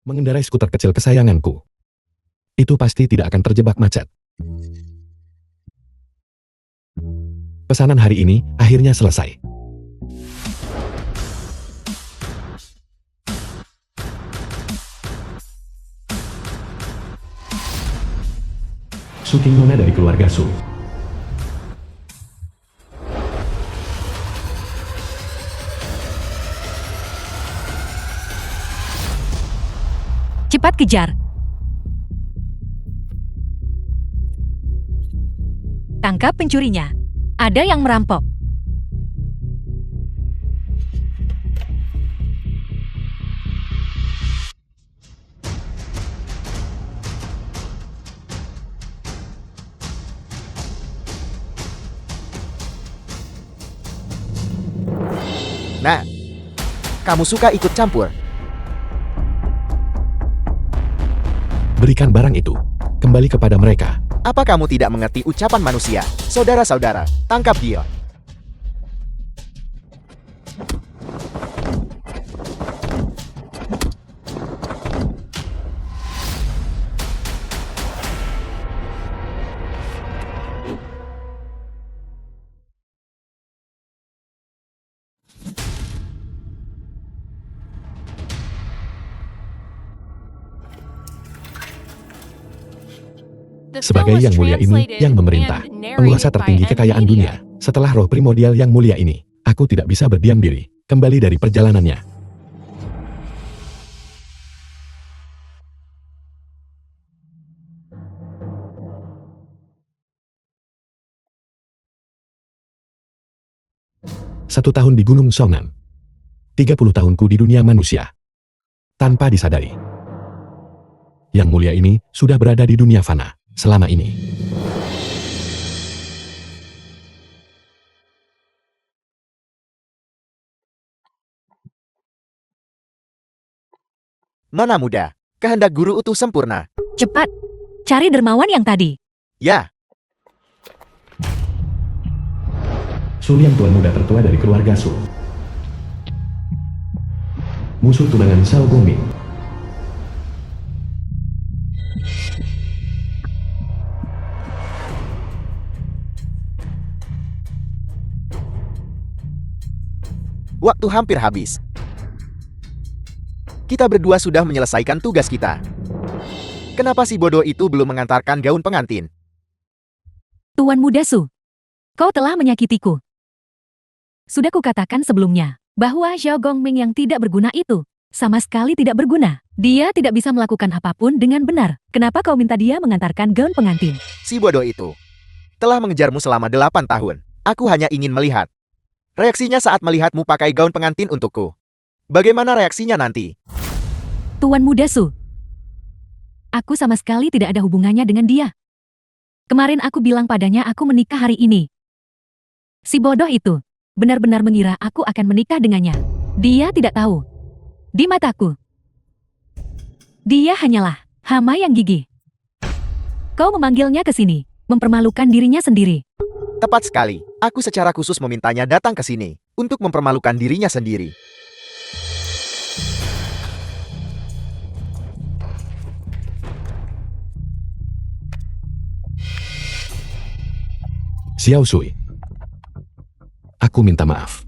Mengendarai skuter kecil kesayanganku. Itu pasti tidak akan terjebak macet. Pesanan hari ini akhirnya selesai. Syuting Nona dari keluarga Su. Cepat kejar. Tangkap pencurinya. Ada yang merampok. Nah, kamu suka ikut campur? Berikan barang itu kembali kepada mereka. Apa kamu tidak mengerti ucapan manusia? Saudara-saudara, tangkap dia. Sebagai yang mulia ini, yang memerintah, penguasa tertinggi kekayaan dunia, setelah roh primordial yang mulia ini, aku tidak bisa berdiam diri, kembali dari perjalanannya. Satu tahun di Gunung Songnan. 30 tahunku di dunia manusia. Tanpa disadari. Yang mulia ini sudah berada di dunia fana selama ini. Nona muda, kehendak guru utuh sempurna. Cepat. Cari dermawan yang tadi. Ya, Su yang tuan muda tertua dari keluarga Su. Musuh tunangan Shao Gongming. waktu hampir habis. Kita berdua sudah menyelesaikan tugas kita. Kenapa si bodoh itu belum mengantarkan gaun pengantin? Tuan Muda Su, kau telah menyakitiku. Sudah kukatakan sebelumnya, bahwa Xiao Gongming yang tidak berguna itu, sama sekali tidak berguna. Dia tidak bisa melakukan apapun dengan benar. Kenapa kau minta dia mengantarkan gaun pengantin? Si bodoh itu telah mengejarmu selama 8 tahun. Aku hanya ingin melihat reaksinya saat melihatmu pakai gaun pengantin untukku. Bagaimana reaksinya nanti? Tuan Muda Su, aku sama sekali tidak ada hubungannya dengan dia. Kemarin aku bilang padanya aku menikah hari ini. Si bodoh itu benar-benar mengira aku akan menikah dengannya. Dia tidak tahu. Di mataku, dia hanyalah hama yang gigih. Kau memanggilnya ke sini, mempermalukan dirinya sendiri. Tepat sekali. Aku secara khusus memintanya datang ke sini untuk mempermalukan dirinya sendiri. Xiao Sui. Aku minta maaf.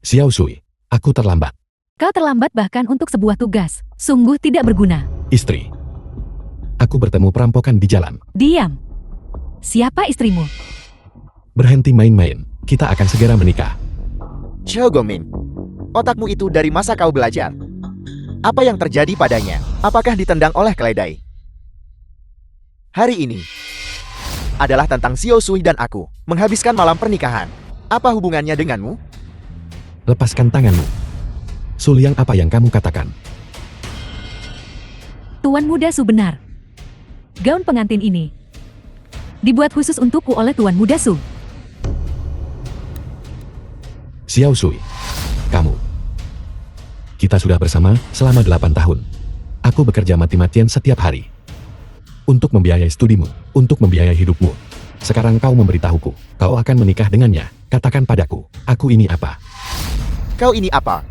Xiao Sui, aku terlambat. Kau terlambat bahkan untuk sebuah tugas. Sungguh tidak berguna. Istri. Aku bertemu perampokan di jalan. Diam. Siapa istrimu? Berhenti main-main. Kita akan segera menikah. Xiao Gongming, otakmu itu dari masa kau belajar? Apa yang terjadi padanya? Apakah ditendang oleh keledai? Hari ini adalah tentang Xiao Sui dan aku menghabiskan malam pernikahan. Apa hubungannya denganmu? Lepaskan tanganmu. Suliang apa yang kamu katakan? Tuan Muda Su benar. Gaun pengantin ini dibuat khusus untukku oleh Tuan Muda Su. Xiao Sui. Kamu. Kita sudah bersama selama 8 tahun. Aku bekerja mati-matian setiap hari. Untuk membiayai studimu, untuk membiayai hidupmu. Sekarang kau memberitahuku, kau akan menikah dengannya. Katakan padaku, aku ini apa? Kau ini apa?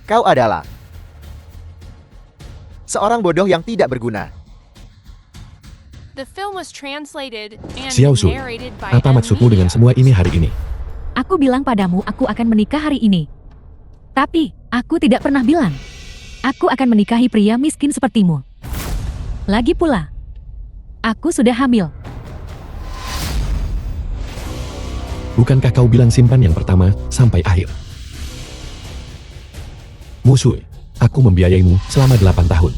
Kau adalah seorang bodoh yang tidak berguna. The film was translated and Xiao Sui, narrated by apa M maksudmu dengan Media. semua ini hari ini? Aku bilang padamu aku akan menikah hari ini. Tapi, aku tidak pernah bilang. Aku akan menikahi pria miskin sepertimu. Lagi pula, aku sudah hamil. Bukankah kau bilang simpan yang pertama sampai akhir? Musui, aku membiayaimu selama 8 tahun.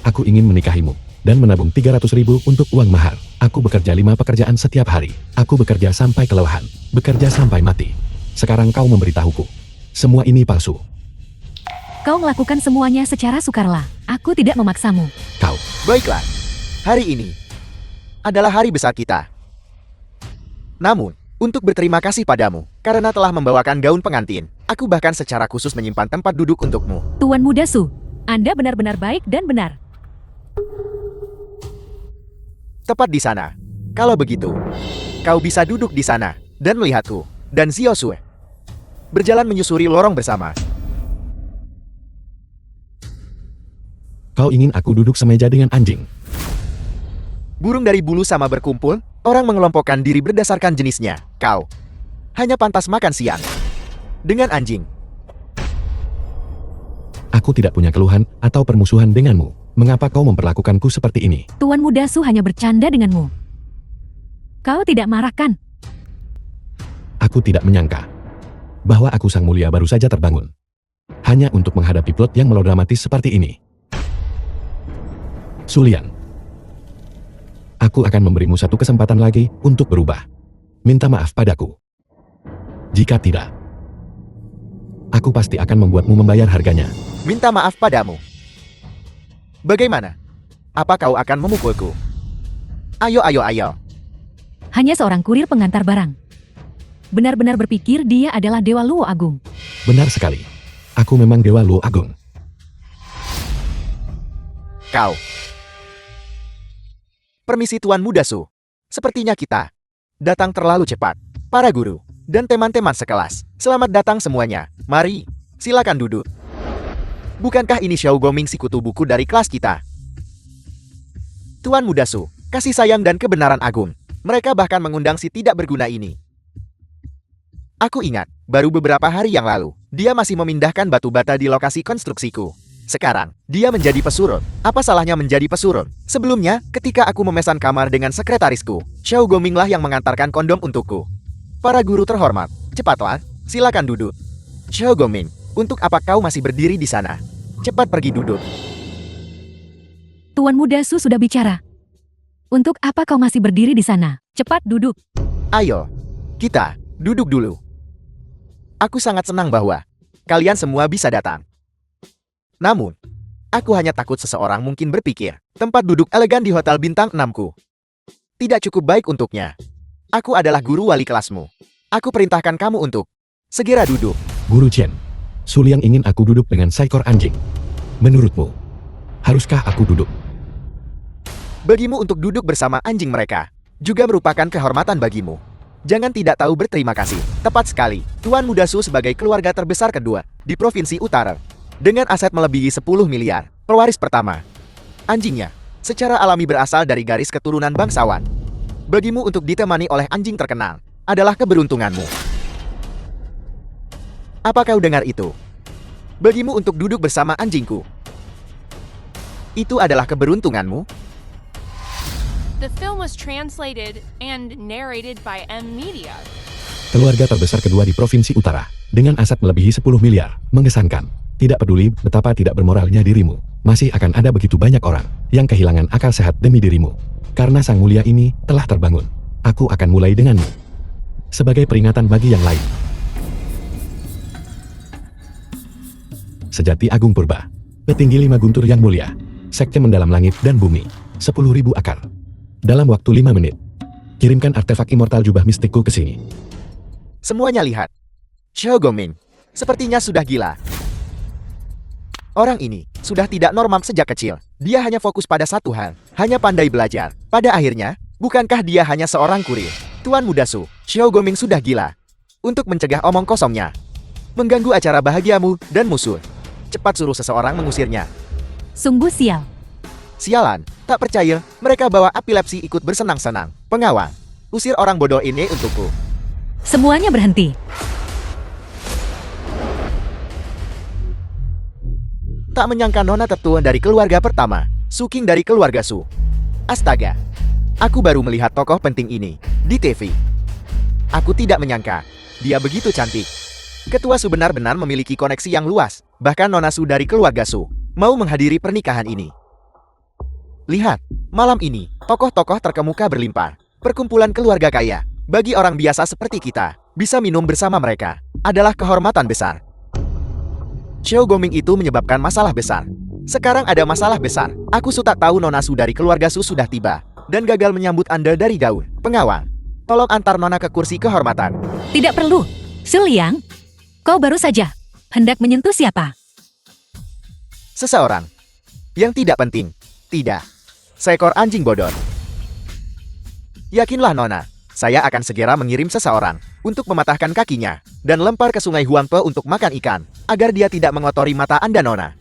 Aku ingin menikahimu dan menabung 300.000 untuk uang mahar. Aku bekerja 5 pekerjaan setiap hari. Aku bekerja sampai kelelahan, bekerja sampai mati. Sekarang kau memberitahuku. Semua ini palsu. Kau melakukan semuanya secara sukarela. Aku tidak memaksamu. Kau, Baiklah, hari ini adalah hari besar kita. Namun, untuk berterima kasih padamu, karena telah membawakan gaun pengantin, aku bahkan secara khusus menyimpan tempat duduk untukmu. Tuan Muda Su, Anda benar-benar baik dan benar. Tepat di sana. Kalau begitu, kau bisa duduk di sana dan melihatku dan Xiao Sui berjalan menyusuri lorong bersama. kau ingin aku duduk semeja dengan anjing? Burung dari bulu sama berkumpul, orang mengelompokkan diri berdasarkan jenisnya. Kau hanya pantas makan siang dengan anjing. Aku tidak punya keluhan atau permusuhan denganmu. Mengapa kau memperlakukanku seperti ini? Tuan Muda Su hanya bercanda denganmu. Kau tidak marah kan? Aku tidak menyangka bahwa aku sang mulia baru saja terbangun. Hanya untuk menghadapi plot yang melodramatis seperti ini. Sulian, aku akan memberimu satu kesempatan lagi untuk berubah. Minta maaf padaku. Jika tidak, aku pasti akan membuatmu membayar harganya. Minta maaf padamu. Bagaimana? Apa kau akan memukulku? Ayo, ayo, ayo. Hanya seorang kurir pengantar barang. Benar-benar berpikir dia adalah Dewa Luo Agung. Benar sekali. Aku memang Dewa Luo Agung. Kau. Permisi Tuan Muda Su. Sepertinya kita datang terlalu cepat. Para guru dan teman-teman sekelas, selamat datang semuanya. Mari, silakan duduk. Bukankah ini Xiao Goming si kutu buku dari kelas kita? Tuan Muda Su, kasih sayang dan kebenaran agung. Mereka bahkan mengundang si tidak berguna ini. Aku ingat, baru beberapa hari yang lalu, dia masih memindahkan batu bata di lokasi konstruksiku. Sekarang, dia menjadi pesurut. Apa salahnya menjadi pesurut? Sebelumnya, ketika aku memesan kamar dengan sekretarisku, Xiao Gominglah yang mengantarkan kondom untukku. Para guru terhormat, cepatlah, silakan duduk. Xiao Goming, untuk apa kau masih berdiri di sana? Cepat pergi duduk. Tuan Muda Su sudah bicara. Untuk apa kau masih berdiri di sana? Cepat duduk. Ayo, kita duduk dulu. Aku sangat senang bahwa kalian semua bisa datang. Namun, aku hanya takut seseorang mungkin berpikir, tempat duduk elegan di hotel bintang 6-ku tidak cukup baik untuknya. Aku adalah guru wali kelasmu. Aku perintahkan kamu untuk segera duduk. Guru Chen, Suliang ingin aku duduk dengan seekor anjing. Menurutmu, haruskah aku duduk? Bagimu untuk duduk bersama anjing mereka juga merupakan kehormatan bagimu. Jangan tidak tahu berterima kasih. Tepat sekali, Tuan Muda Su sebagai keluarga terbesar kedua di Provinsi Utara. Dengan aset melebihi 10 miliar, pewaris pertama. Anjingnya, secara alami berasal dari garis keturunan bangsawan. Bagimu untuk ditemani oleh anjing terkenal, adalah keberuntunganmu. Apa kau dengar itu? Bagimu untuk duduk bersama anjingku. Itu adalah keberuntunganmu? The film was translated and narrated by M Media. Keluarga terbesar kedua di Provinsi Utara, dengan aset melebihi 10 miliar, mengesankan. Tidak peduli betapa tidak bermoralnya dirimu, masih akan ada begitu banyak orang yang kehilangan akal sehat demi dirimu. Karena sang mulia ini telah terbangun, aku akan mulai denganmu. Sebagai peringatan bagi yang lain. Sejati Agung Purba, petinggi 5 guntur yang mulia, sekte mendalam langit dan bumi, 10.000 akar. Dalam waktu 5 menit, kirimkan artefak immortal jubah mistikku ke sini. Semuanya lihat. Xiao Goming, sepertinya sudah gila. Orang ini sudah tidak normal sejak kecil. Dia hanya fokus pada satu hal, hanya pandai belajar. Pada akhirnya, bukankah dia hanya seorang kurir? Tuan Muda Su, Xiao Goming sudah gila. Untuk mencegah omong kosongnya, mengganggu acara bahagiamu dan musuh, cepat suruh seseorang mengusirnya. Sungguh sial. Sialan, tak percaya, mereka bawa epilepsi ikut bersenang-senang. Pengawal, usir orang bodoh ini untukku. Semuanya berhenti. Tak menyangka Nona tertua dari keluarga pertama, Su King dari keluarga Su. Astaga, aku baru melihat tokoh penting ini di TV. Aku tidak menyangka, dia begitu cantik. Ketua Su benar-benar memiliki koneksi yang luas, bahkan Nona Su dari keluarga Su mau menghadiri pernikahan ini. Lihat, malam ini, tokoh-tokoh terkemuka berlimpah. Perkumpulan keluarga kaya, bagi orang biasa seperti kita, bisa minum bersama mereka, adalah kehormatan besar. Xiao Goming itu menyebabkan masalah besar. Sekarang ada masalah besar. Aku tak tahu Nona Su dari keluarga Su sudah tiba dan gagal menyambut Anda dari jauh. Pengawal, tolong antar Nona ke kursi kehormatan. Tidak perlu. Su Liang, kau baru saja hendak menyentuh siapa? Seseorang yang tidak penting. Tidak. Seekor anjing bodoh. Yakinlah Nona, saya akan segera mengirim seseorang untuk mematahkan kakinya dan lempar ke sungai Huangpe untuk makan ikan, agar dia tidak mengotori mata Anda Nona.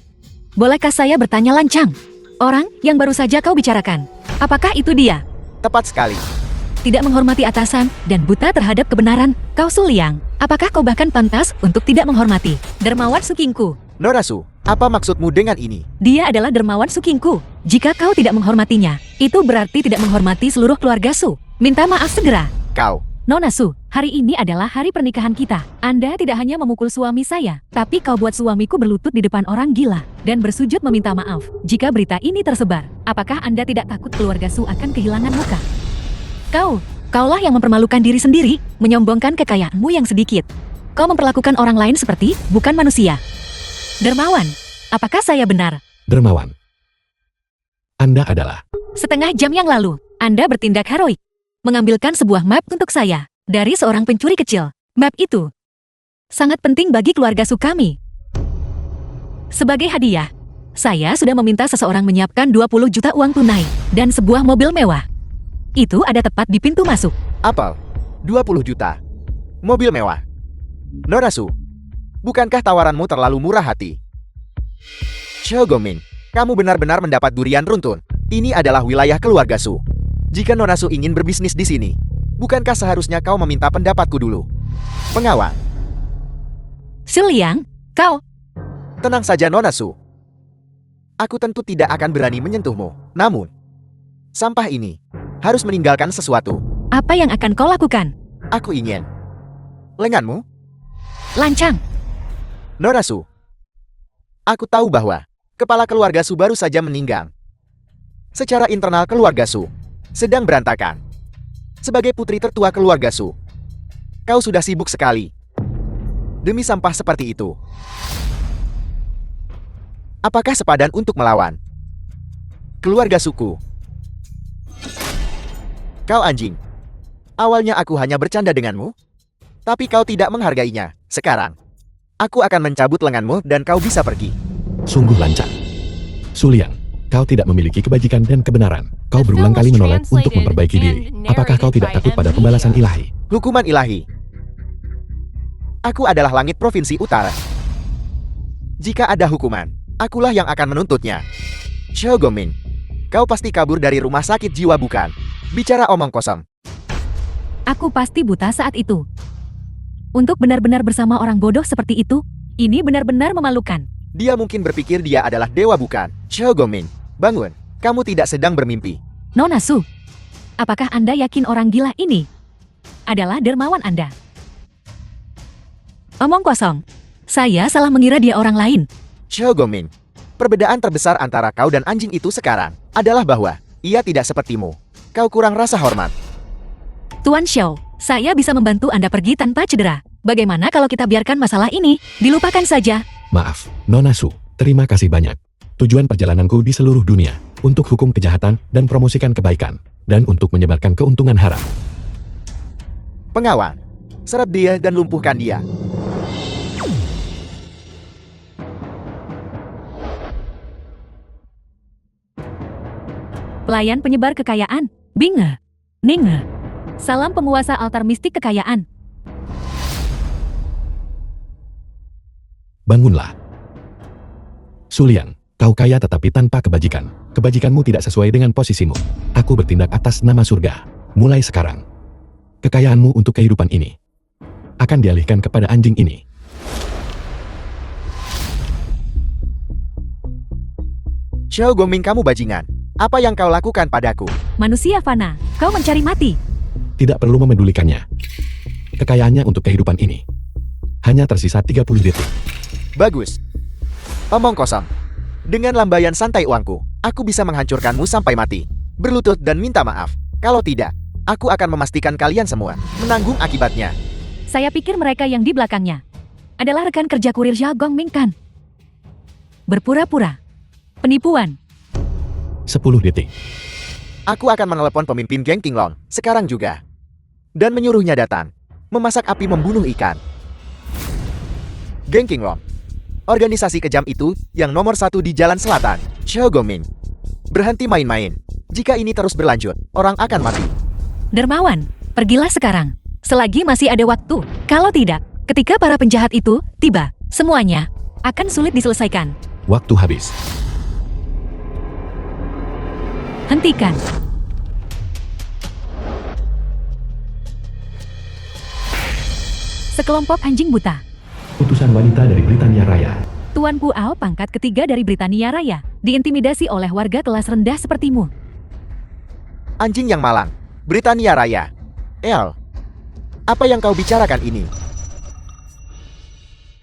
Bolehkah saya bertanya lancang? Orang yang baru saja kau bicarakan, apakah itu dia? Tepat sekali. Tidak menghormati atasan dan buta terhadap kebenaran, kau Su Liang. Apakah kau bahkan pantas untuk tidak menghormati Dermawan Su Kingku? Nona Su, apa maksudmu dengan ini? Dia adalah Dermawan Su Kingku. Jika kau tidak menghormatinya, itu berarti tidak menghormati seluruh keluarga Su. Minta maaf segera. Kau. Nona Su, hari ini adalah hari pernikahan kita. Anda tidak hanya memukul suami saya, tapi kau buat suamiku berlutut di depan orang gila dan bersujud meminta maaf. Jika berita ini tersebar, apakah Anda tidak takut keluarga Su akan kehilangan muka? Kaulah yang mempermalukan diri sendiri, menyombongkan kekayaanmu yang sedikit. Kau memperlakukan orang lain seperti bukan manusia. Dermawan, apakah saya benar? Dermawan. Anda adalah... Setengah jam yang lalu, Anda bertindak heroik. Mengambilkan sebuah map untuk saya dari seorang pencuri kecil. Map itu sangat penting bagi keluarga Su kami. Sebagai hadiah, saya sudah meminta seseorang menyiapkan 20 juta uang tunai dan sebuah mobil mewah. Itu ada tepat di pintu masuk. Apel, 20 juta. Mobil mewah. Nona Su, bukankah tawaranmu terlalu murah hati? Xiao Goming, kamu benar-benar mendapat durian runtun. Ini adalah wilayah keluarga Su. Jika Nona Su ingin berbisnis di sini, bukankah seharusnya kau meminta pendapatku dulu? Pengawal. Su Liang, kau... Tenang saja Nona Su. Aku tentu tidak akan berani menyentuhmu. Namun, sampah ini harus meninggalkan sesuatu. Apa yang akan kau lakukan? Aku ingin lenganmu. Lancang. Nona Su, aku tahu bahwa kepala keluarga Su baru saja meninggal. Secara internal keluarga Su sedang berantakan. Sebagai putri tertua keluarga Su, kau sudah sibuk sekali demi sampah seperti itu. Apakah sepadan untuk melawan keluarga suku? Kau anjing. Awalnya aku hanya bercanda denganmu, tapi kau tidak menghargainya. Sekarang, aku akan mencabut lenganmu dan kau bisa pergi. Sungguh lancang. Su Liang, kau tidak memiliki kebajikan dan kebenaran. Kau berulang kali menolak untuk memperbaiki diri. Apakah kau tidak takut pada pembalasan ilahi? Hukuman ilahi. Aku adalah langit provinsi utara. Jika ada hukuman, akulah yang akan menuntutnya. Xiao Goming, kau pasti kabur dari rumah sakit jiwa bukan? Bicara omong kosong. Aku pasti buta saat itu. Untuk benar-benar bersama orang bodoh seperti itu, ini benar-benar memalukan. Dia mungkin berpikir dia adalah dewa bukan? Xiao Goming, bangun. Kamu tidak sedang bermimpi. Nona Su, apakah Anda yakin orang gila ini adalah dermawan Anda? Omong kosong. Saya salah mengira dia orang lain. Xiao Goming, perbedaan terbesar antara kau dan anjing itu sekarang adalah bahwa ia tidak sepertimu. Kau kurang rasa hormat. Tuan Xiao, saya bisa membantu Anda pergi tanpa cedera. Bagaimana kalau kita biarkan masalah ini dilupakan saja? Maaf, Nona Su, terima kasih banyak. Tujuan perjalananku di seluruh dunia untuk hukum kejahatan dan promosikan kebaikan, dan untuk menyebarkan keuntungan haram. Pengawal, serap dia dan lumpuhkan dia. Pelayan penyebar kekayaan, Binge, Ninge. Salam penguasa altar mistik kekayaan. Bangunlah. Su Liang, Kau kaya tetapi tanpa kebajikan. Kebajikanmu tidak sesuai dengan posisimu. Aku bertindak atas nama surga. Mulai sekarang, kekayaanmu untuk kehidupan ini akan dialihkan kepada anjing ini. Xiao Gongming, kamu bajingan. Apa yang kau lakukan padaku? Manusia fana, kau mencari mati. Tidak perlu memedulikannya. Kekayaannya untuk kehidupan ini hanya tersisa 30 detik. Bagus. Omong kosong. Dengan lambaian santai uangku, aku bisa menghancurkanmu sampai mati. Berlutut dan minta maaf. Kalau tidak, aku akan memastikan kalian semua menanggung akibatnya. Saya pikir mereka yang di belakangnya adalah rekan kerja kurir Xiao Gongming kan? Berpura-pura. Penipuan. 10 detik. Aku akan menelepon pemimpin geng Qinglong sekarang juga. Dan menyuruhnya datang. Memasak api membunuh ikan. Geng Qinglong. Organisasi kejam itu yang nomor 1 di Jalan Selatan. Xiao Gongming. Berhenti main-main. Jika ini terus berlanjut, orang akan mati. Dermawan, pergilah sekarang. Selagi masih ada waktu. Kalau tidak, ketika para penjahat itu tiba, semuanya akan sulit diselesaikan. Waktu habis. Hentikan. Sekelompok anjing buta. Utusan wanita dari Britania Raya. Tuan Puao pangkat ketiga dari Britania Raya, diintimidasi oleh warga kelas rendah sepertimu. Anjing yang malang. Britania Raya. El. Apa yang kau bicarakan ini?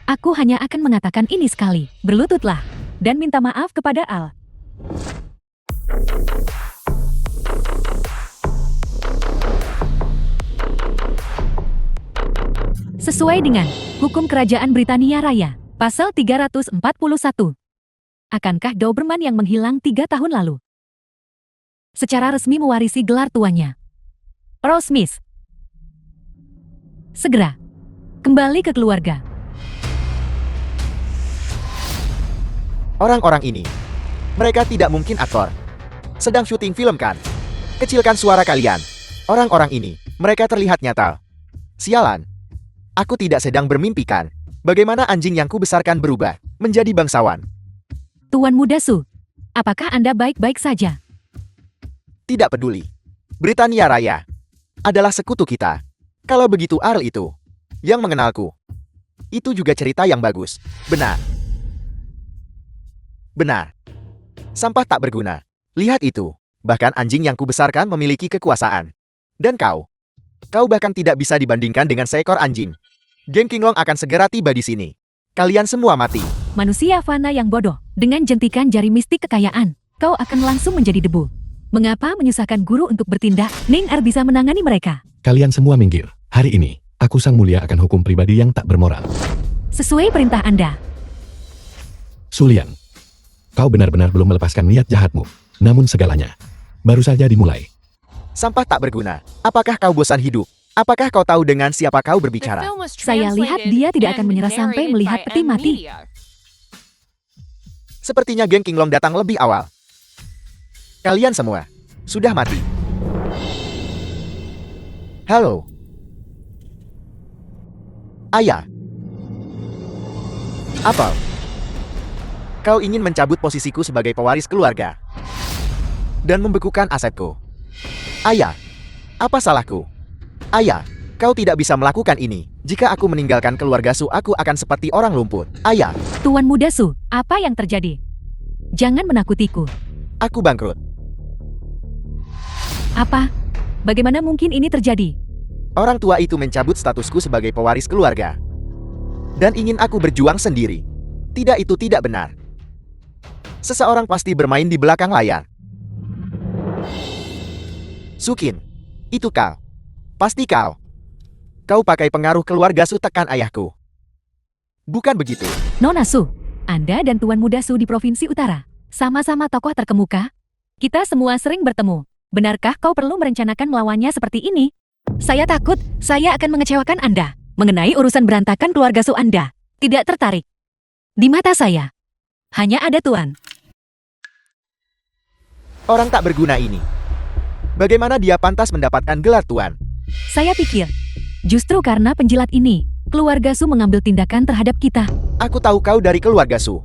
Aku hanya akan mengatakan ini sekali. Berlututlah. Dan minta maaf kepada Al. Sesuai dengan Hukum Kerajaan Britania Raya, Pasal 341. Akankah Doberman yang menghilang 3 tahun lalu secara resmi mewarisi gelar tuannya? Earl Smith. Segera kembali ke keluarga. Orang-orang ini, mereka tidak mungkin aktor. Sedang syuting film kan? Kecilkan suara kalian. Orang-orang ini, mereka terlihat nyata. Sialan. Aku tidak sedang bermimpi kan? Bagaimana anjing yang kubesarkan berubah menjadi bangsawan? Tuan Muda Su, apakah Anda baik-baik saja? Tidak peduli. Britania Raya adalah sekutu kita. Kalau begitu Earl itu, yang mengenalku. Itu juga cerita yang bagus. Benar. Benar. Sampah tak berguna. Lihat itu. Bahkan anjing yang kubesarkan memiliki kekuasaan. Dan kau bahkan tidak bisa dibandingkan dengan seekor anjing. Geng Qinglong akan segera tiba di sini. Kalian semua mati. Manusia fana yang bodoh, dengan jentikan jari mistik kekayaan, kau akan langsung menjadi debu. Mengapa menyusahkan guru untuk bertindak? Ning Er bisa menangani mereka. Kalian semua minggir. Hari ini, aku Sang Mulia akan hukum pribadi yang tak bermoral. Sesuai perintah Anda. Sulian, kau benar-benar belum melepaskan niat jahatmu. Namun segalanya baru saja dimulai. Sampah tak berguna. Apakah kau bosan hidup? Apakah kau tahu dengan siapa kau The berbicara? film was Saya lihat dia tidak akan translated menyerah and sampai narrated melihat by peti M mati. Media. Sepertinya geng Qinglong datang lebih awal. Kalian semua sudah mati. Halo. Ayah. Apel. Kau ingin mencabut posisiku sebagai pewaris keluarga dan membekukan asetku. Ayah. Apa salahku? Ayah, kau tidak bisa melakukan ini. Jika aku meninggalkan keluarga Su, aku akan seperti orang lumpuh. Ayah, Tuan Muda Su, apa yang terjadi? Jangan menakutiku. aku bangkrut. Apa? Bagaimana mungkin ini terjadi? Orang tua itu mencabut statusku sebagai pewaris keluarga dan ingin aku berjuang sendiri. Tidak, itu tidak benar. Seseorang pasti bermain di belakang layar. Sukin, itu kau. Pasti kau. Kau pakai pengaruh keluarga Su tekan ayahku. Bukan begitu. Nona Su, Anda dan Tuan Muda Su di Provinsi Utara, sama-sama tokoh terkemuka. Kita semua sering bertemu. Benarkah kau perlu merencanakan melawannya seperti ini? Saya takut saya akan mengecewakan Anda. Mengenai urusan berantakan keluarga Su Anda, tidak tertarik. Di mata saya, hanya ada Tuan. Orang tak berguna ini. Bagaimana dia pantas mendapatkan gelar tuan? Saya pikir, justru karena penjilat ini, keluarga Su mengambil tindakan terhadap kita. Aku tahu kau dari keluarga Su.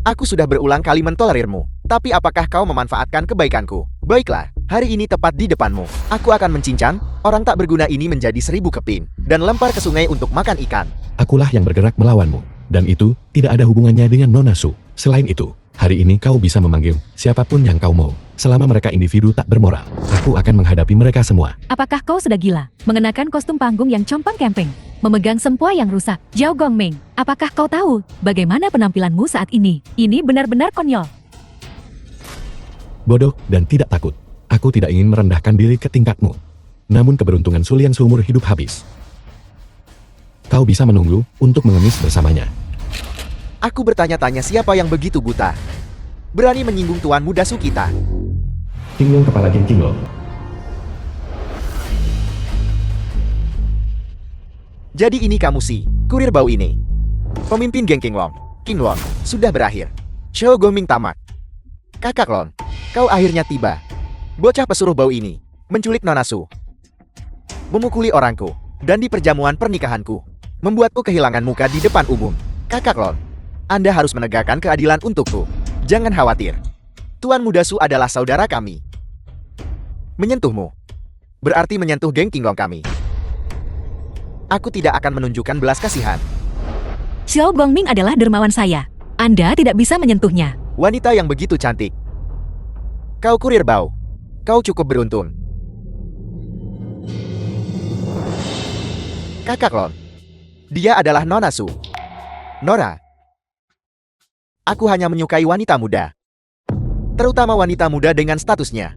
Aku sudah berulang kali mentolerirmu, tapi apakah kau memanfaatkan kebaikanku? Baiklah, hari ini tepat di depanmu. Aku akan mencincang orang tak berguna ini menjadi 1000 keping, dan lempar ke sungai untuk makan ikan. Akulah yang bergerak melawanmu. Dan itu tidak ada hubungannya dengan Nona Su. Selain itu, hari ini kau bisa memanggil siapapun yang kau mau. Selama mereka individu tak bermoral, aku akan menghadapi mereka semua. Apakah kau sudah gila? Mengenakan kostum panggung yang compang camping, memegang sempoa yang rusak. Zhao Gongming, apakah kau tahu bagaimana penampilanmu saat ini? Ini benar-benar konyol. Bodoh dan tidak takut. Aku tidak ingin merendahkan diri ke tingkatmu. Namun keberuntungan Sulian seumur hidup habis. Kau bisa menunggu untuk mengemis bersamanya. Aku bertanya-tanya siapa yang begitu buta. Berani menyinggung Tuan Muda Su kita. Kinglong kepala geng Kinglong. Jadi ini kamu si, kurir bau ini. Pemimpin geng Kinglong. Kinglong, sudah berakhir. Zhao Gongming tamat. Kakak Lon, kau akhirnya tiba. Bocah pesuruh bau ini, menculik Nona Su. Memukuli orangku, dan di perjamuan pernikahanku. Membuatku kehilangan muka di depan umum. Kakak Lon, Anda harus menegakkan keadilan untukku. Jangan khawatir. Tuan Muda Su adalah saudara kami. Menyentuhmu berarti menyentuh geng Kinglong kami. Aku tidak akan menunjukkan belas kasihan. Zhao Gongming adalah dermawan saya. Anda tidak bisa menyentuhnya. Wanita yang begitu cantik. Kau kurir bau. Kau cukup beruntung. Kakak Lon, dia adalah Nona Su. Nora. Aku hanya menyukai wanita muda. Terutama wanita muda dengan statusnya.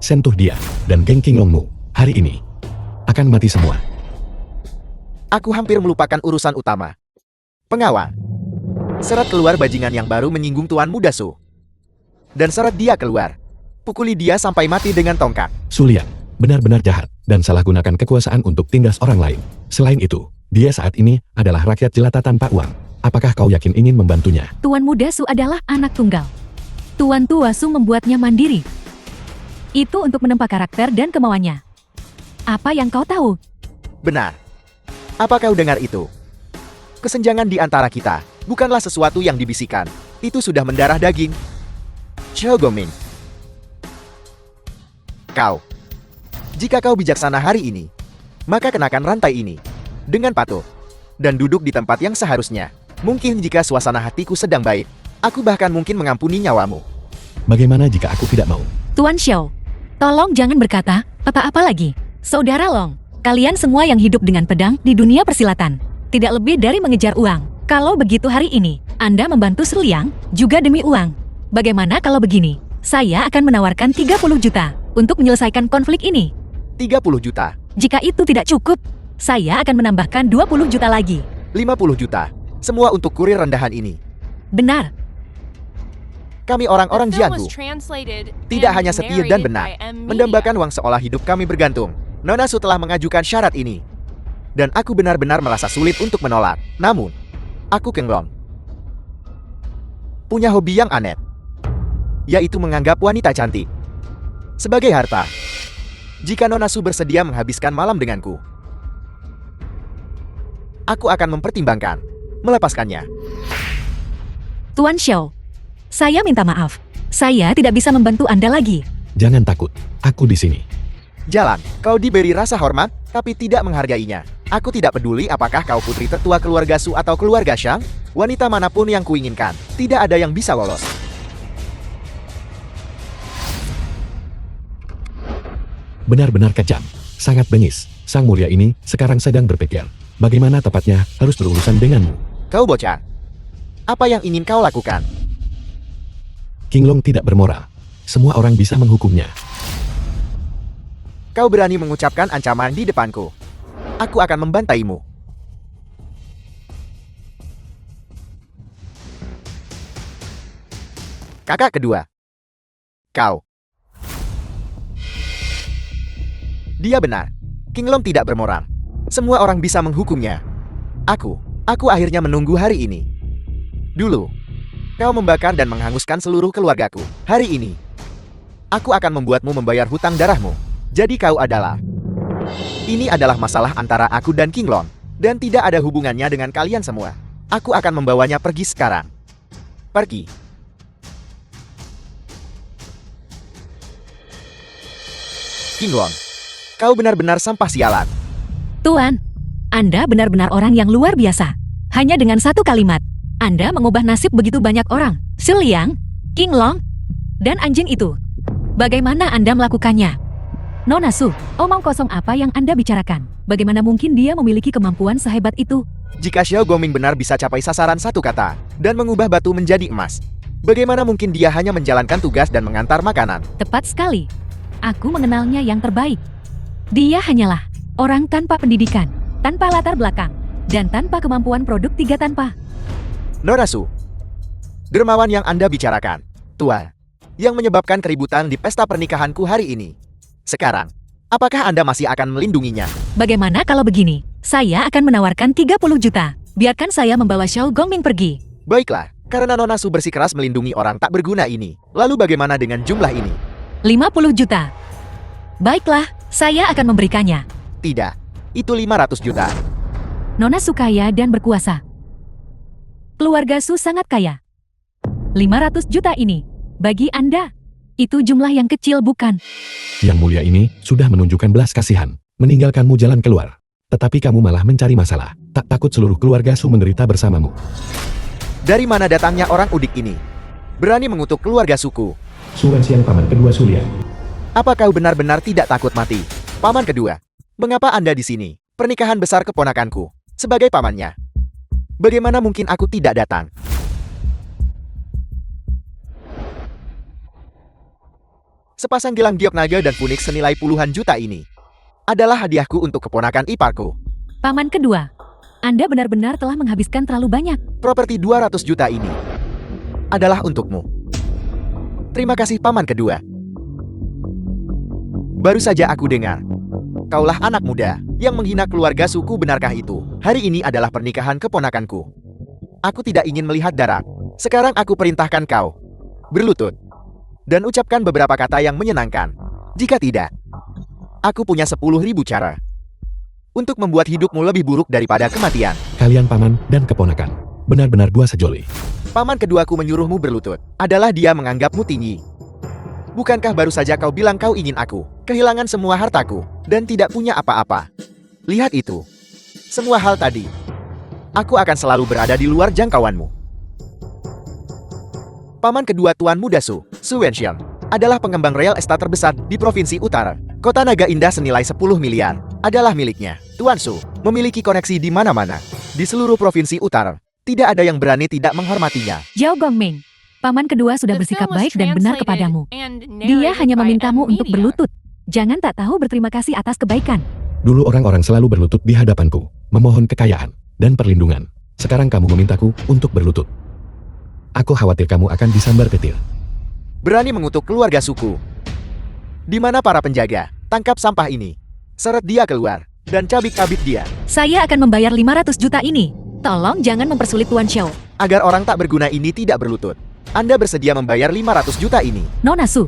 Sentuh dia, dan geng Kinglongmu, hari ini, akan mati semua. Aku hampir melupakan urusan utama. Pengawal. Seret keluar bajingan yang baru menyinggung Tuan Muda Su. Dan seret dia keluar. Pukuli dia sampai mati dengan tongkat. Sulian, benar-benar jahat, dan salah gunakan kekuasaan untuk tindas orang lain. Selain itu, dia saat ini adalah rakyat jelata tanpa uang. Apakah kau yakin ingin membantunya? Tuan Muda Su adalah anak tunggal. Tuan Tua Su membuatnya mandiri. Itu untuk menempa karakter dan kemauannya. Apa yang kau tahu? Benar. Apa kau dengar itu? Kesenjangan di antara kita bukanlah sesuatu yang dibisikkan. Itu sudah mendarah daging. Zhao Gongming. Jika kau bijaksana hari ini, maka kenakan rantai ini dengan patuh dan duduk di tempat yang seharusnya. Mungkin jika suasana hatiku sedang baik, aku bahkan mungkin mengampuni nyawamu. Bagaimana jika aku tidak mau? Tuan Xiao, tolong jangan berkata apa-apa lagi. Saudara Long, kalian semua yang hidup dengan pedang di dunia persilatan, tidak lebih dari mengejar uang. Kalau begitu hari ini, Anda membantu Su Liang juga demi uang. Bagaimana kalau begini? Saya akan menawarkan 30 juta untuk menyelesaikan konflik ini. 30 juta, Jika itu tidak cukup, saya akan menambahkan 20 juta lagi. 50 juta. Semua untuk kurir rendahan ini. Benar. Kami The orang-orang film Jianghu was translated tidak and hanya setia dan narrated benar, by M. Media. mendambakan uang seolah hidup kami bergantung. Nona Su telah mengajukan syarat ini. Dan aku benar-benar merasa sulit untuk menolak. Namun, aku Kinglong punya hobi yang aneh, yaitu menganggap wanita cantik sebagai harta. Jika Nona Su bersedia menghabiskan malam denganku, aku akan mempertimbangkan melepaskannya. Tuan Xiao, saya minta maaf. Saya tidak bisa membantu Anda lagi. Jangan takut, aku di sini. Jalan, kau diberi rasa hormat, tapi tidak menghargainya. Aku tidak peduli apakah kau putri tertua keluarga Su atau keluarga Shang, wanita manapun yang kuinginkan, tidak ada yang bisa lolos. Benar-benar kejam, sangat bengis. Sang mulia ini sekarang sedang berpikir, bagaimana tepatnya harus berurusan denganmu. Kau bocah, apa yang ingin kau lakukan? Kinglong tidak bermoral. Semua orang bisa menghukumnya. Kau berani mengucapkan ancaman di depanku. Aku akan membantaimu. Kakak kedua. Kau. Dia benar. Kinglong tidak bermoral. Semua orang bisa menghukumnya. Aku akhirnya menunggu hari ini. Dulu, kau membakar dan menghanguskan seluruh keluargaku. Hari ini, aku akan membuatmu membayar hutang darahmu. Jadi kau adalah... Ini adalah masalah antara aku dan Kinglong, dan tidak ada hubungannya dengan kalian semua. Aku akan membawanya pergi sekarang. Pergi. Qinglong, kau benar-benar sampah sialan. Tuan, Anda benar-benar orang yang luar biasa. Hanya dengan satu kalimat, Anda mengubah nasib begitu banyak orang. Su Liang, Qinglong, dan anjing itu. Bagaimana Anda melakukannya? Nona Su, omong kosong apa yang Anda bicarakan? Bagaimana mungkin dia memiliki kemampuan sehebat itu? Jika Xiao Gongming benar bisa capai sasaran satu kata dan mengubah batu menjadi emas, bagaimana mungkin dia hanya menjalankan tugas dan mengantar makanan? Tepat sekali. Aku mengenalnya yang terbaik. Dia hanyalah orang tanpa pendidikan, tanpa latar belakang, dan tanpa kemampuan produk 3 tanpa. Nona Su, dermawan yang Anda bicarakan, tua, yang menyebabkan keributan di pesta pernikahanku hari ini. Sekarang, apakah Anda masih akan melindunginya? Bagaimana kalau begini? Saya akan menawarkan 30 juta. Biarkan saya membawa Xiao Gongming pergi. Baiklah, karena Nona Su bersikeras melindungi orang tak berguna ini. Lalu bagaimana dengan jumlah ini? 50 juta. Baiklah, saya akan memberikannya. Tidak, itu 500 juta. Nona Su kaya dan berkuasa. Keluarga Su sangat kaya. 500 juta ini, bagi Anda, itu jumlah yang kecil bukan? Yang mulia ini sudah menunjukkan belas kasihan, meninggalkanmu jalan keluar. Tetapi kamu malah mencari masalah. Tak takut seluruh keluarga Su menderita bersamamu. Dari mana datangnya orang udik ini? Berani mengutuk keluarga suku. Su Wenxian paman kedua Su Liang. Apa kau benar-benar tidak takut mati? Paman kedua, mengapa Anda di sini? Pernikahan besar keponakanku, sebagai pamannya. Bagaimana mungkin aku tidak datang? Sepasang gelang giok naga dan funik senilai puluhan juta ini adalah hadiahku untuk keponakan iparku. Paman kedua, Anda benar-benar telah menghabiskan terlalu banyak. Properti 200 juta ini adalah untukmu. Terima kasih paman kedua. Baru saja aku dengar, kaulah anak muda yang menghina keluarga suku, benarkah itu? Hari ini adalah pernikahan keponakanku. Aku tidak ingin melihat darah. Sekarang aku perintahkan kau berlutut dan ucapkan beberapa kata yang menyenangkan. Jika tidak, aku punya 10.000 cara untuk membuat hidupmu lebih buruk daripada kematian. Kalian paman dan keponakan, benar-benar dua sejoli. Paman keduaku menyuruhmu berlutut. Adalah dia menganggapmu tinggi. Bukankah baru saja kau bilang kau ingin aku kehilangan semua hartaku dan tidak punya apa-apa? Lihat itu. Semua hal tadi. Aku akan selalu berada di luar jangkauanmu. Paman kedua Tuan Muda Su Wenxian, adalah pengembang real estate terbesar di Provinsi Utara. Kota Naga Indah senilai 10 miliar adalah miliknya. Tuan Su memiliki koneksi di mana-mana di seluruh Provinsi Utara. Tidak ada yang berani tidak menghormatinya. Xiao Gongming, paman kedua sudah The bersikap film was baik dan benar translated kepadamu. and Dia narrated hanya by memintamu M untuk Media. berlutut. Jangan tak tahu berterima kasih atas kebaikan. Dulu orang-orang selalu berlutut di hadapanku, memohon kekayaan dan perlindungan. Sekarang kamu memintaku untuk berlutut. Aku khawatir kamu akan disambar petir. Berani mengutuk keluarga suku. Di mana para penjaga? Tangkap sampah ini. Seret dia keluar dan cabik-cabik dia. Saya akan membayar 500 juta ini. Tolong jangan mempersulit Tuan Xiao. Agar orang tak berguna ini tidak berlutut. Anda bersedia membayar 500 juta ini. Nona Su,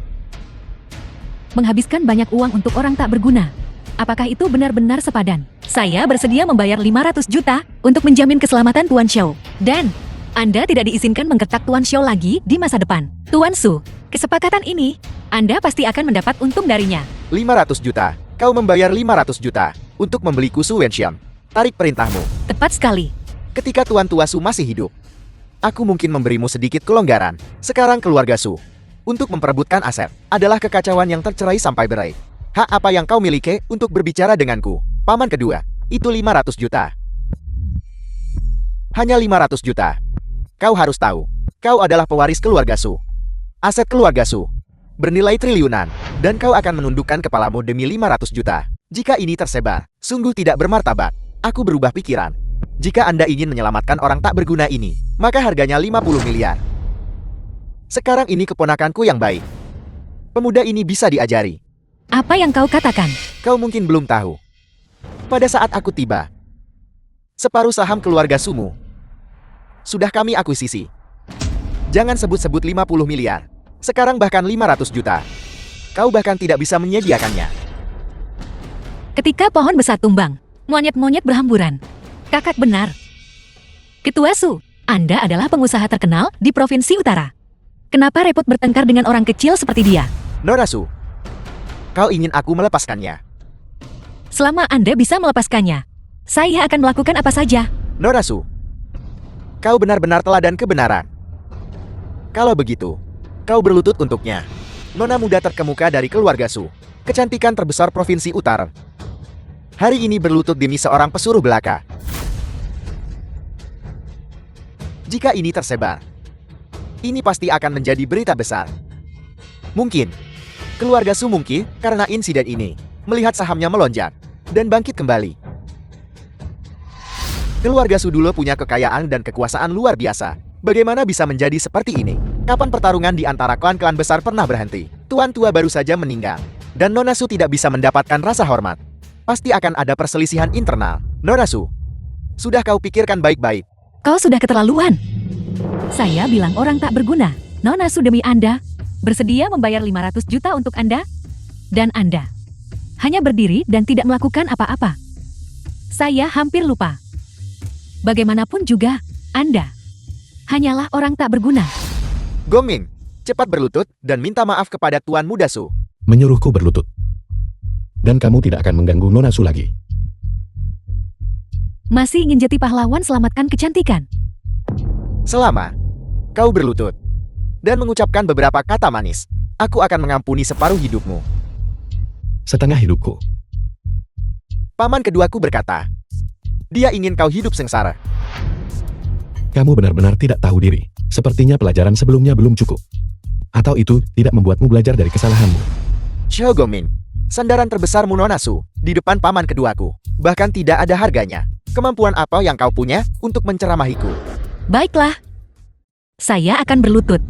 menghabiskan banyak uang untuk orang tak berguna. Apakah itu benar-benar sepadan? Saya bersedia membayar 500 juta untuk menjamin keselamatan Tuan Xiao. Dan Anda tidak diizinkan menggertak Tuan Xiao lagi di masa depan. Tuan Su, kesepakatan ini, Anda pasti akan mendapat untung darinya. 500 juta. Kau membayar 500 juta untuk membeliku Su Wenxian. Tarik perintahmu. Tepat sekali. Ketika Tuan Tua Su masih hidup, aku mungkin memberimu sedikit kelonggaran. Sekarang keluarga Su, untuk memperebutkan aset, adalah kekacauan yang tercerai sampai berai. Hak apa yang kau miliki untuk berbicara denganku? Paman kedua, itu 500 juta. Hanya 500 juta. Kau harus tahu, kau adalah pewaris keluarga Su. Aset keluarga Su bernilai triliunan, dan kau akan menundukkan kepalamu demi 500 juta. Jika ini tersebar, sungguh tidak bermartabat. Aku berubah pikiran. Jika Anda ingin menyelamatkan orang tak berguna ini, maka harganya 50 miliar. Sekarang ini keponakanku yang baik. Pemuda ini bisa diajari. Apa yang kau katakan? Kau mungkin belum tahu. Pada saat aku tiba, separuh saham keluarga Sumu sudah kami akuisisi. Jangan sebut-sebut 50 miliar. Sekarang bahkan 500 juta. Kau bahkan tidak bisa menyediakannya. Ketika pohon besar tumbang, monyet-monyet berhamburan. Kakak benar. Ketua Su, Anda adalah pengusaha terkenal di Provinsi Utara. Kenapa repot bertengkar dengan orang kecil seperti dia? Nona Su, kau ingin aku melepaskannya? Selama Anda bisa melepaskannya, saya akan melakukan apa saja. Nona Su, kau benar-benar teladan kebenaran. Kalau begitu, kau berlutut untuknya. Nona muda terkemuka dari keluarga Su, kecantikan terbesar Provinsi Utara. Hari ini berlutut demi seorang pesuruh belaka. Jika ini tersebar, ini pasti akan menjadi berita besar. Mungkin, keluarga Su mungkin karena insiden ini, melihat sahamnya melonjak dan bangkit kembali. Keluarga Su dulu punya kekayaan dan kekuasaan luar biasa. Bagaimana bisa menjadi seperti ini? Kapan pertarungan di antara klan-klan besar pernah berhenti? Tuan tua baru saja meninggal, dan Nona Su tidak bisa mendapatkan rasa hormat. Pasti akan ada perselisihan internal. Nona Su, sudah kau pikirkan baik-baik? Kau sudah keterlaluan. Saya bilang orang tak berguna. Nona Su demi Anda, bersedia membayar 500 juta untuk Anda? Dan Anda hanya berdiri dan tidak melakukan apa-apa. Saya hampir lupa. Bagaimanapun juga, Anda hanyalah orang tak berguna. Gongming, cepat berlutut dan minta maaf kepada Tuan Muda Su. Menyuruhku berlutut. Dan kamu tidak akan mengganggu Nona Su lagi. Masih ingin jadi pahlawan selamatkan kecantikan. Selama kau berlutut dan mengucapkan beberapa kata manis, aku akan mengampuni separuh hidupmu. Setengah hidupku. Paman keduaku berkata, dia ingin kau hidup sengsara. Kamu benar-benar tidak tahu diri. Sepertinya pelajaran sebelumnya belum cukup. Atau itu tidak membuatmu belajar dari kesalahanmu. Xiao Gongming, sandaran terbesarmu Nona Su, di depan paman keduaku. Bahkan tidak ada harganya. Kemampuan apa yang kau punya untuk menceramahiku? Baiklah. Saya akan berlutut.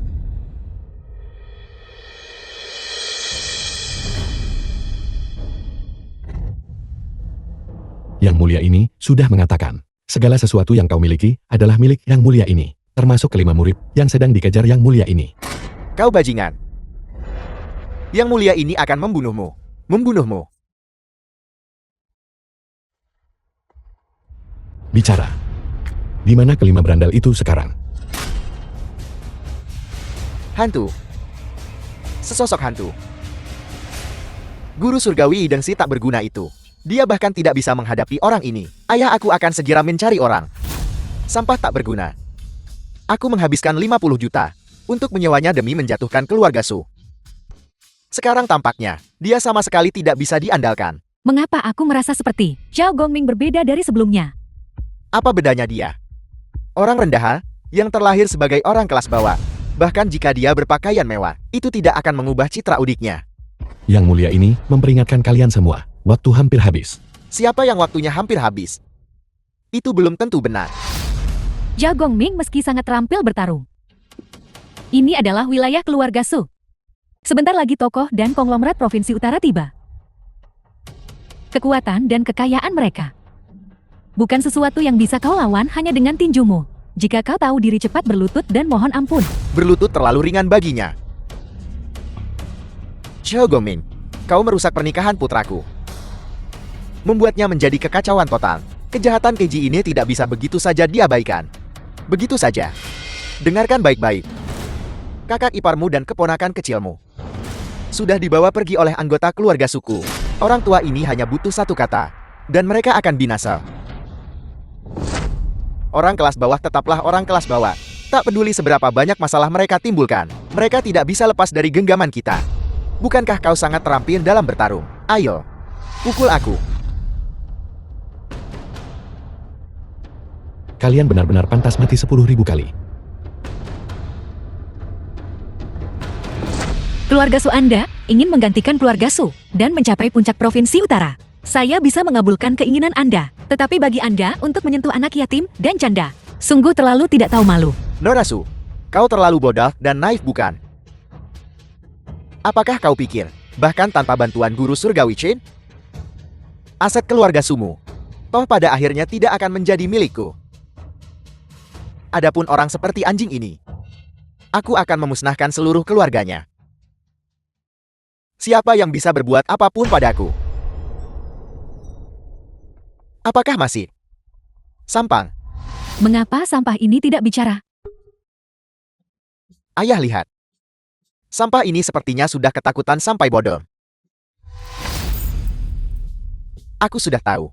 Yang mulia ini sudah mengatakan, segala sesuatu yang kau miliki adalah milik yang mulia ini, termasuk kelima murid yang sedang dikejar yang mulia ini. Kau bajingan. Yang mulia ini akan membunuhmu. Membunuhmu. Bicara. Di mana kelima berandal itu sekarang? Hantu. Sesosok hantu. Guru surgawi Idengsi tak berguna itu. Dia bahkan tidak bisa menghadapi orang ini. Ayah aku akan segera mencari orang. Sampah tak berguna. Aku menghabiskan 50 juta untuk menyewanya demi menjatuhkan keluarga Su. Sekarang tampaknya, dia sama sekali tidak bisa diandalkan. Mengapa aku merasa seperti Xiao Gongming berbeda dari sebelumnya? Apa bedanya dia? Orang rendahan yang terlahir sebagai orang kelas bawah. Bahkan jika dia berpakaian mewah, itu tidak akan mengubah citra udiknya. Yang mulia ini memperingatkan kalian semua, waktu hampir habis. Siapa yang waktunya hampir habis? Itu belum tentu benar. Xiao Gongming meski sangat terampil bertarung. Ini adalah wilayah keluarga Su. Sebentar lagi tokoh dan konglomerat Provinsi Utara tiba. Kekuatan dan kekayaan mereka bukan sesuatu yang bisa kau lawan hanya dengan tinjumu. Jika kau tahu diri, cepat berlutut dan mohon ampun. Berlutut terlalu ringan baginya. Xiao Gongming, kau merusak pernikahan putraku. Membuatnya menjadi kekacauan total. Kejahatan keji ini tidak bisa begitu saja diabaikan. Begitu saja. Dengarkan baik-baik. Kakak iparmu dan keponakan kecilmu sudah dibawa pergi oleh anggota keluarga suku. Orang tua ini hanya butuh satu kata, dan mereka akan binasa. Orang kelas bawah tetaplah orang kelas bawah. Tak peduli seberapa banyak masalah mereka timbulkan, mereka tidak bisa lepas dari genggaman kita. Bukankah kau sangat terampil dalam bertarung? Ayo, pukul aku. Kalian benar-benar pantas mati 10.000 kali. Keluarga Su Anda ingin menggantikan keluarga Su dan mencapai puncak Provinsi Utara. Saya bisa mengabulkan keinginan Anda, tetapi bagi Anda untuk menyentuh anak yatim dan janda, sungguh terlalu tidak tahu malu. Nona Su, kau terlalu bodoh dan naif bukan? Apakah kau pikir, bahkan tanpa bantuan guru surgawi Chen, aset keluarga Sumu, toh pada akhirnya tidak akan menjadi milikku? Adapun orang seperti anjing ini, aku akan memusnahkan seluruh keluarganya. Siapa yang bisa berbuat apapun padaku? Apakah masih sampang Mengapa sampah ini tidak bicara? Ayah lihat. Sampah ini sepertinya sudah ketakutan sampai bodoh. Aku sudah tahu.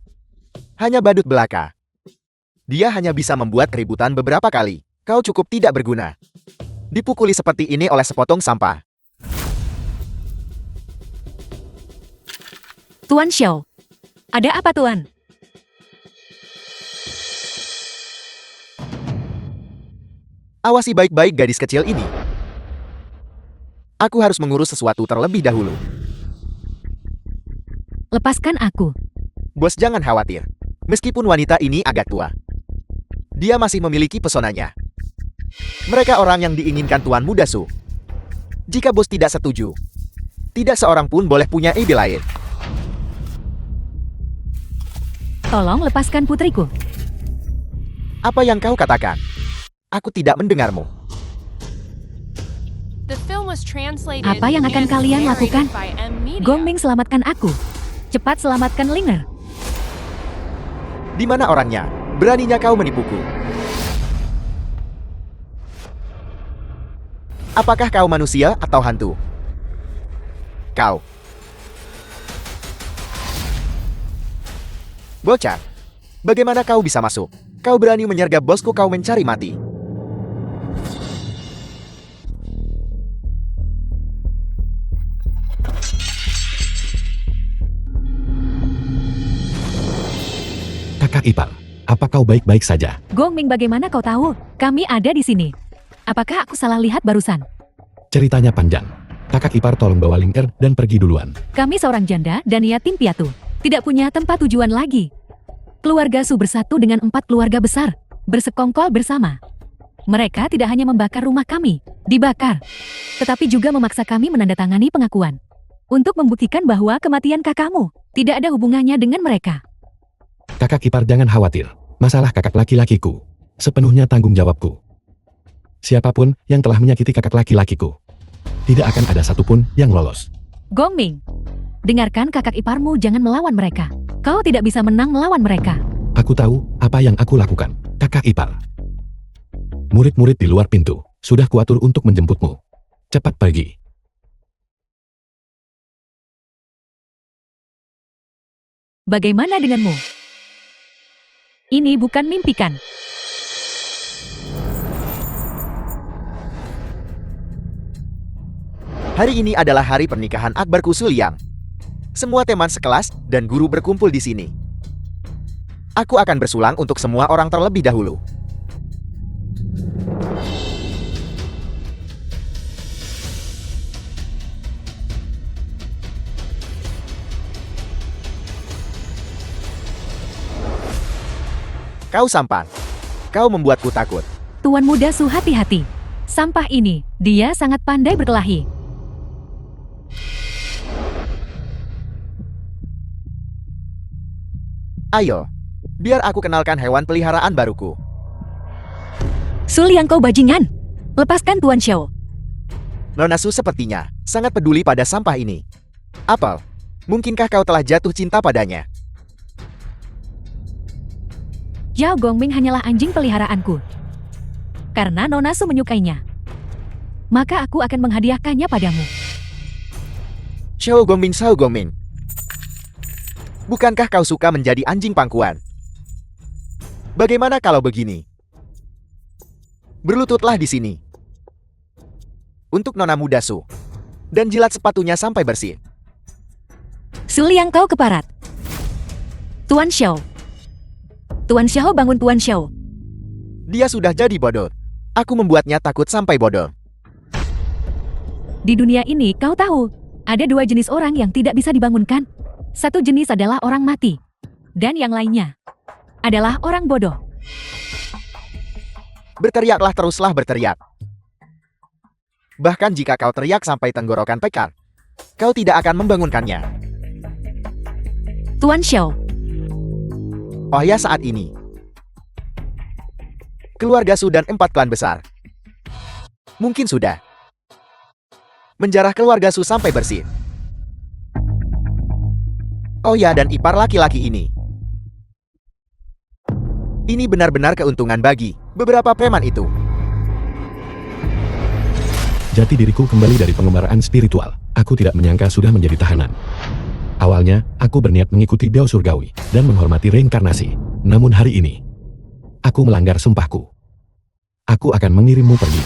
Hanya badut belaka. Dia hanya bisa membuat keributan beberapa kali. Kau cukup tidak berguna. Dipukuli seperti ini oleh sepotong sampah. Tuan Xiao. Ada apa Tuan? Awasi baik-baik gadis kecil ini. Aku harus mengurus sesuatu terlebih dahulu. Lepaskan aku. Bos, jangan khawatir. Meskipun wanita ini agak tua, dia masih memiliki pesonanya. Mereka orang yang diinginkan Tuan Muda Su. Jika bos tidak setuju, tidak seorang pun boleh punya ide lain. Tolong lepaskan putriku. Apa yang kau katakan? Aku tidak mendengarmu. The film was translated Apa yang akan and kalian narrated lakukan? by M-Media. Gongming, selamatkan aku. Cepat selamatkan Linger. Di mana orangnya? Beraninya kau menipuku. Apakah kau manusia atau hantu? Kau. Bocah, bagaimana kau bisa masuk? Kau berani menyergap bosku, kau mencari mati. Kakak ipar, apa kau baik-baik saja? Gongming, bagaimana kau tahu? Kami ada di sini. Apakah aku salah lihat barusan? Ceritanya panjang. Kakak ipar tolong bawa Linger dan pergi duluan. Kami seorang janda dan yatim piatu. Tidak punya tempat tujuan lagi. Keluarga Su bersatu dengan 4 keluarga besar. Bersekongkol bersama. Mereka tidak hanya membakar rumah kami, dibakar, tetapi juga memaksa kami menandatangani pengakuan. Untuk membuktikan bahwa kematian kakakmu tidak ada hubungannya dengan mereka. Kakak ipar jangan khawatir. Masalah kakak laki-lakiku sepenuhnya tanggung jawabku. Siapapun yang telah menyakiti kakak laki-lakiku, tidak akan ada satupun yang lolos. Gongming, dengarkan kakak iparmu, jangan melawan mereka. Kau tidak bisa menang melawan mereka. Aku tahu apa yang aku lakukan, kakak ipar. Murid-murid di luar pintu sudah kuatur untuk menjemputmu. Cepat pergi. Bagaimana denganmu? Ini bukan mimpi kan? Hari ini adalah hari pernikahan Akbarku Su Liang. Semua teman sekelas dan guru berkumpul di sini. Aku akan bersulang untuk semua orang terlebih dahulu. Kau sampan. Kau membuatku takut. Tuan Muda Su, hati-hati. Sampah ini, dia sangat pandai berkelahi. Ayo, biar aku kenalkan hewan peliharaan baruku. Su Liang, kau bajingan. Lepaskan Tuan Xiao. Nona Su sepertinya sangat peduli pada sampah ini. Apel, mungkinkah kau telah jatuh cinta padanya? Yao Gongming hanyalah anjing peliharaanku. Karena Nona Su menyukainya, maka aku akan menghadiahkannya padamu. Xiao Gongming, Xiao Gongming. Bukankah kau suka menjadi anjing pangkuan? Bagaimana kalau begini? Berlututlah di sini. Untuk Nona Muda Su. Dan jilat sepatunya sampai bersih. Su Liang, kau keparat. Tuan Xiao. Tuan Xiao, bangun Tuan Xiao. Dia sudah jadi bodoh. Aku membuatnya takut sampai bodoh. Di dunia ini kau tahu, ada 2 jenis orang yang tidak bisa dibangunkan. Satu jenis adalah orang mati. Dan yang lainnya adalah orang bodoh. Berteriaklah, teruslah berteriak. Bahkan jika kau teriak sampai tenggorokan pekar, kau tidak akan membangunkannya. Tuan Xiao, Oh ya, saat ini keluarga Su dan 4 klan besar mungkin sudah menjarah keluarga Su sampai bersih. Oh ya, dan ipar laki-laki ini Ini benar-benar keuntungan bagi beberapa preman itu. Jati diriku kembali dari pengembaraan spiritual. Aku tidak menyangka sudah menjadi tahanan. Awalnya, aku berniat mengikuti Dao Surgawi dan menghormati reinkarnasi. Namun hari ini, aku melanggar sumpahku. Aku akan mengirimmu pergi.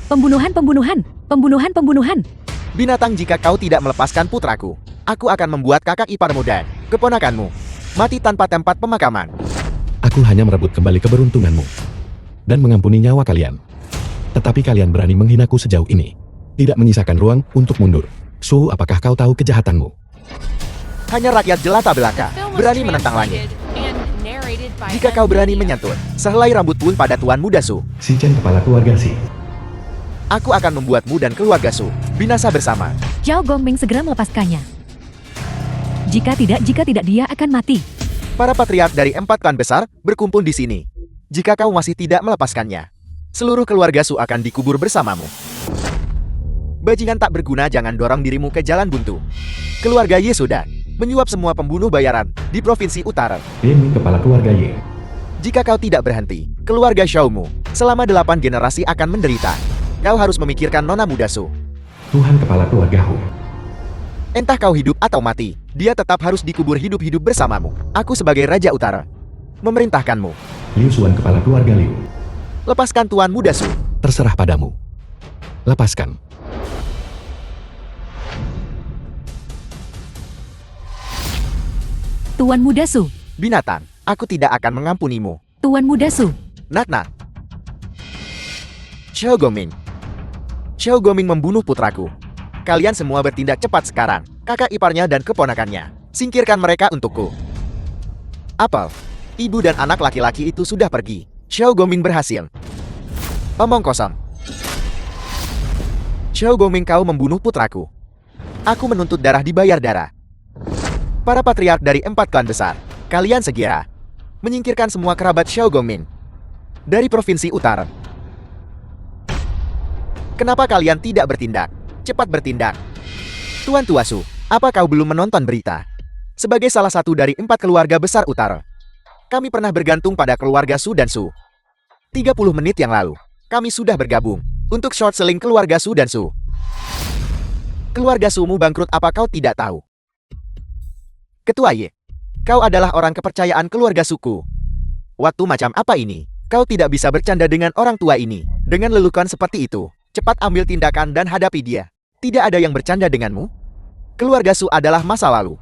Pembunuhan. Binatang, jika kau tidak melepaskan putraku, aku akan membuat kakak iparmu dan keponakanmu mati tanpa tempat pemakaman. Aku hanya merebut kembali keberuntunganmu dan mengampuni nyawa kalian. Tetapi kalian berani menghinaku sejauh ini. Tidak menyisakan ruang untuk mundur. Su, apakah kau tahu kejahatanmu? Hanya rakyat jelata belaka The film was berani menentang langit. translated and narrated by Jika kau berani NVIDIA. menyantun sehelai rambut pun pada Tuan Muda Su, Si Chen, kepala keluarga Si. aku akan membuatmu dan keluarga Su binasa bersama. Zhao Gongming segera melepaskannya. Jika tidak dia akan mati. Para patriark dari 4 klan besar berkumpul di sini. Jika kau masih tidak melepaskannya, seluruh keluarga Su akan dikubur bersamamu. Bajingan tak berguna, jangan dorong dirimu ke jalan buntu. Keluarga Ye sudah menyuap semua pembunuh bayaran di provinsi utara. Ini kepala keluarga Ye. Jika kau tidak berhenti, keluarga Xiaomu selama 8 generasi akan menderita. Kau harus memikirkan Nona Muda Su. Tuhan, kepala keluarga Hu. Entah kau hidup atau mati, dia tetap harus dikubur hidup-hidup bersamamu. Aku sebagai Raja Utara memerintahkanmu. Liu Xuan, kepala keluarga Liu. Lepaskan Tuan Muda Su. Terserah padamu. Lepaskan. Tuan Muda Su. Binatang, aku tidak akan mengampunimu. Tuan Muda Su. Nak. Xiao Gongming. Xiao Gongming membunuh putraku. Kalian semua bertindak cepat sekarang. Kakak iparnya dan keponakannya. Singkirkan mereka untukku. Apel, ibu dan anak laki-laki itu sudah pergi. Xiao Gongming berhasil. Omong kosong. Xiao Gongming, kau membunuh putraku. Aku menuntut darah dibayar darah. Para patriark dari 4 klan besar, kalian segera menyingkirkan semua kerabat Xiao Gongming dari provinsi utara. Kenapa kalian tidak bertindak? Cepat bertindak. Tuan Tua Su, apa kau belum menonton berita? Sebagai salah satu dari 4 keluarga besar utara, kami pernah bergantung pada keluarga Su dan Su. 30 menit yang lalu, kami sudah bergabung untuk short selling keluarga Su dan Su. Keluarga Sumu bangkrut, apa kau tidak tahu? Ketua Ye, kau adalah orang kepercayaan keluarga suku. Waktu macam apa ini? Kau tidak bisa bercanda dengan orang tua ini. Dengan lelucon seperti itu, cepat ambil tindakan dan hadapi dia. Tidak ada yang bercanda denganmu. Keluarga Su adalah masa lalu.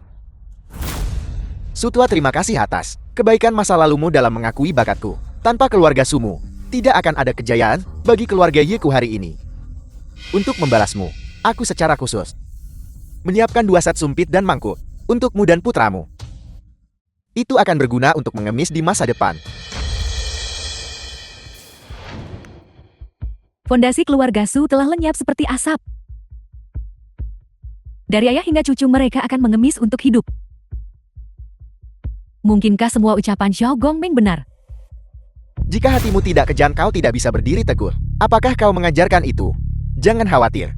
Su tua, terima kasih atas kebaikan masa lalumu dalam mengakui bakatku. Tanpa keluarga Sumu, tidak akan ada kejayaan bagi keluarga Yeku hari ini. Untuk membalasmu, aku secara khusus menyiapkan 2 set sumpit dan mangkuk untukmu dan putramu. Itu akan berguna untuk mengemis di masa depan. Fondasi keluarga Su telah lenyap seperti asap. Dari ayah hingga cucu mereka akan mengemis untuk hidup. Mungkinkah semua ucapan Xiao Gongming benar? Jika hatimu tidak kejam, kau tidak bisa berdiri teguh. Apakah kau mengajarkan itu? Jangan khawatir.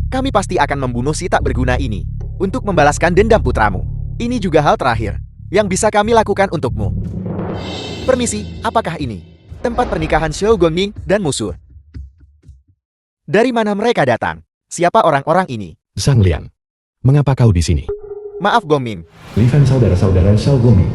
Kami pasti akan membunuh si tak berguna ini untuk membalaskan dendam putramu. Ini juga hal terakhir yang bisa kami lakukan untukmu. Permisi, apakah ini tempat pernikahan Xiao Gongming dan musuh? Dari mana mereka datang? Siapa orang-orang ini? Sang Lian, mengapa kau di sini? Maaf Gongming, Li Fan, saudara-saudara Xiao Gongming.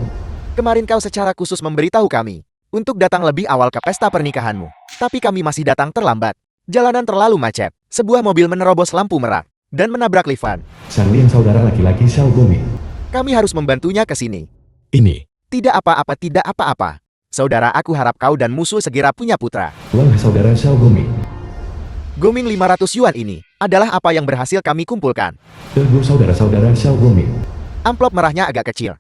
kemarin kau secara khusus memberitahu kami untuk datang lebih awal ke pesta pernikahanmu. Tapi kami masih datang terlambat. Jalanan terlalu macet. Sebuah mobil menerobos lampu merah dan menabrak Li Fan. Sang Lian, saudara laki-laki Xiao Gongming. Kami harus membantunya ke sini. Ini, Tidak apa-apa, tidak apa-apa. Saudara, aku harap kau dan musuh segera punya putra. wah saudara Xiao Gongming. Gongming 500 yuan ini adalah apa yang berhasil kami kumpulkan. Teguh saudara-saudara Xiao Gongming. Amplop merahnya agak kecil.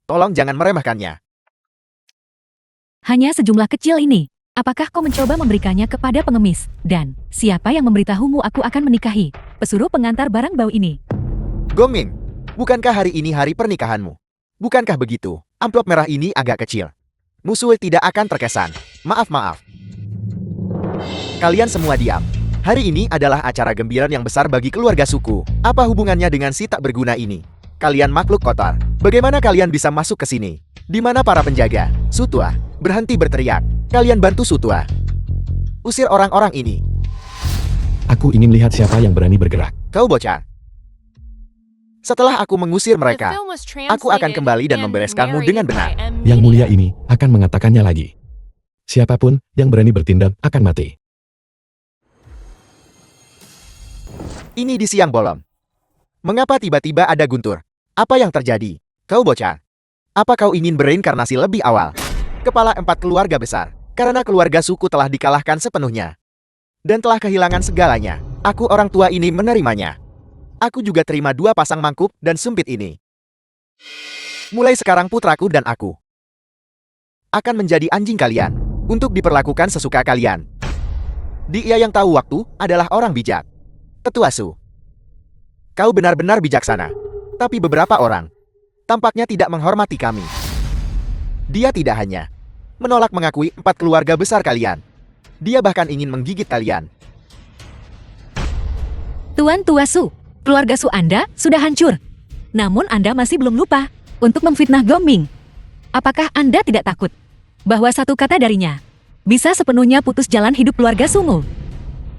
Tolong jangan meremehkannya. Hanya sejumlah kecil ini. Apakah kau mencoba memberikannya kepada pengemis? Dan siapa yang memberitahumu aku akan menikahi pesuruh pengantar barang bau ini? Gongming, bukankah hari ini hari pernikahanmu? Bukankah begitu? Amplop merah ini agak kecil. Musuh tidak akan terkesan. Maaf. Kalian semua diam. Hari ini adalah acara gembira yang besar bagi keluarga suku. Apa hubungannya dengan si tak berguna ini? kalian makhluk kotor. Bagaimana kalian bisa masuk ke sini? Di mana para penjaga? Sutua, berhenti berteriak. Kalian bantu Sutua. Usir orang-orang ini. Aku ingin lihat siapa yang berani bergerak. Kau bocah. Setelah aku mengusir The mereka, film was aku akan translated kembali dan and membereskanmu narrated dengan benar. by M. Yang mulia Media. ini akan mengatakannya lagi. Siapapun yang berani bertindak akan mati. Ini di siang bolong. Mengapa tiba-tiba ada guntur? Apa yang terjadi? Kau bocah. Apa kau ingin bereinkarnasi lebih awal? Kepala 4 keluarga besar. Karena keluarga suku telah dikalahkan sepenuhnya. Dan telah kehilangan segalanya. Aku orang tua ini menerimanya. Aku juga terima 2 pasang mangkuk dan sumpit ini. Mulai sekarang putraku dan aku akan menjadi anjing kalian untuk diperlakukan sesuka kalian. Dia yang tahu waktu adalah orang bijak. Tetua Su, kau benar-benar bijaksana. Tapi beberapa orang tampaknya tidak menghormati kami. Dia tidak hanya menolak mengakui 4 keluarga besar kalian. Dia bahkan ingin menggigit kalian. Tuan Tua Su, keluarga Su Anda sudah hancur. Namun Anda masih belum lupa untuk memfitnah Goming. Apakah Anda tidak takut bahwa satu kata darinya bisa sepenuhnya putus jalan hidup keluarga Sungu?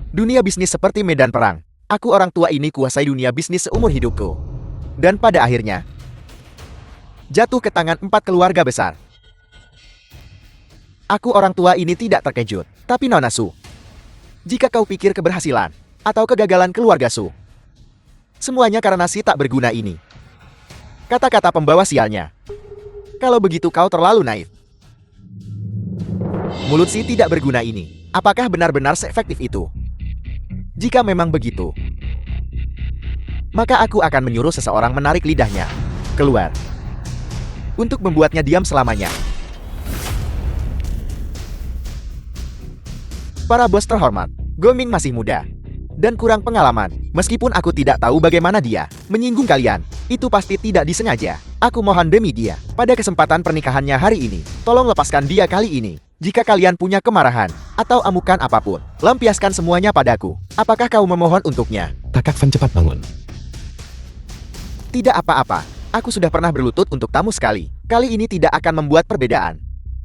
Dunia bisnis seperti medan perang. Aku orang tua ini kuasai dunia bisnis seumur hidupku. Dan pada akhirnya, jatuh ke tangan 4 keluarga besar. Aku orang tua ini tidak terkejut. Tapi Nona Su, jika kau pikir keberhasilan atau kegagalan keluarga Su, semuanya karena si tak berguna ini. Kata-kata pembawa sialnya. Kalau begitu kau terlalu naif. Mulut si tidak berguna ini, apakah benar-benar seefektif itu? Jika memang begitu, maka aku akan menyuruh seseorang menarik lidahnya keluar untuk membuatnya diam selamanya. Para bos terhormat, Goming masih muda dan kurang pengalaman. Meskipun aku tidak tahu bagaimana dia menyinggung kalian, itu pasti tidak disengaja. Aku mohon demi dia, pada kesempatan pernikahannya hari ini, tolong lepaskan dia kali ini. Jika kalian punya kemarahan atau amukan apapun, lampiaskan semuanya padaku. Apakah kau memohon untuknya? Takak Fan cepat bangun. Tidak apa-apa, aku sudah pernah berlutut untuk tamu sekali. Kali ini tidak akan membuat perbedaan.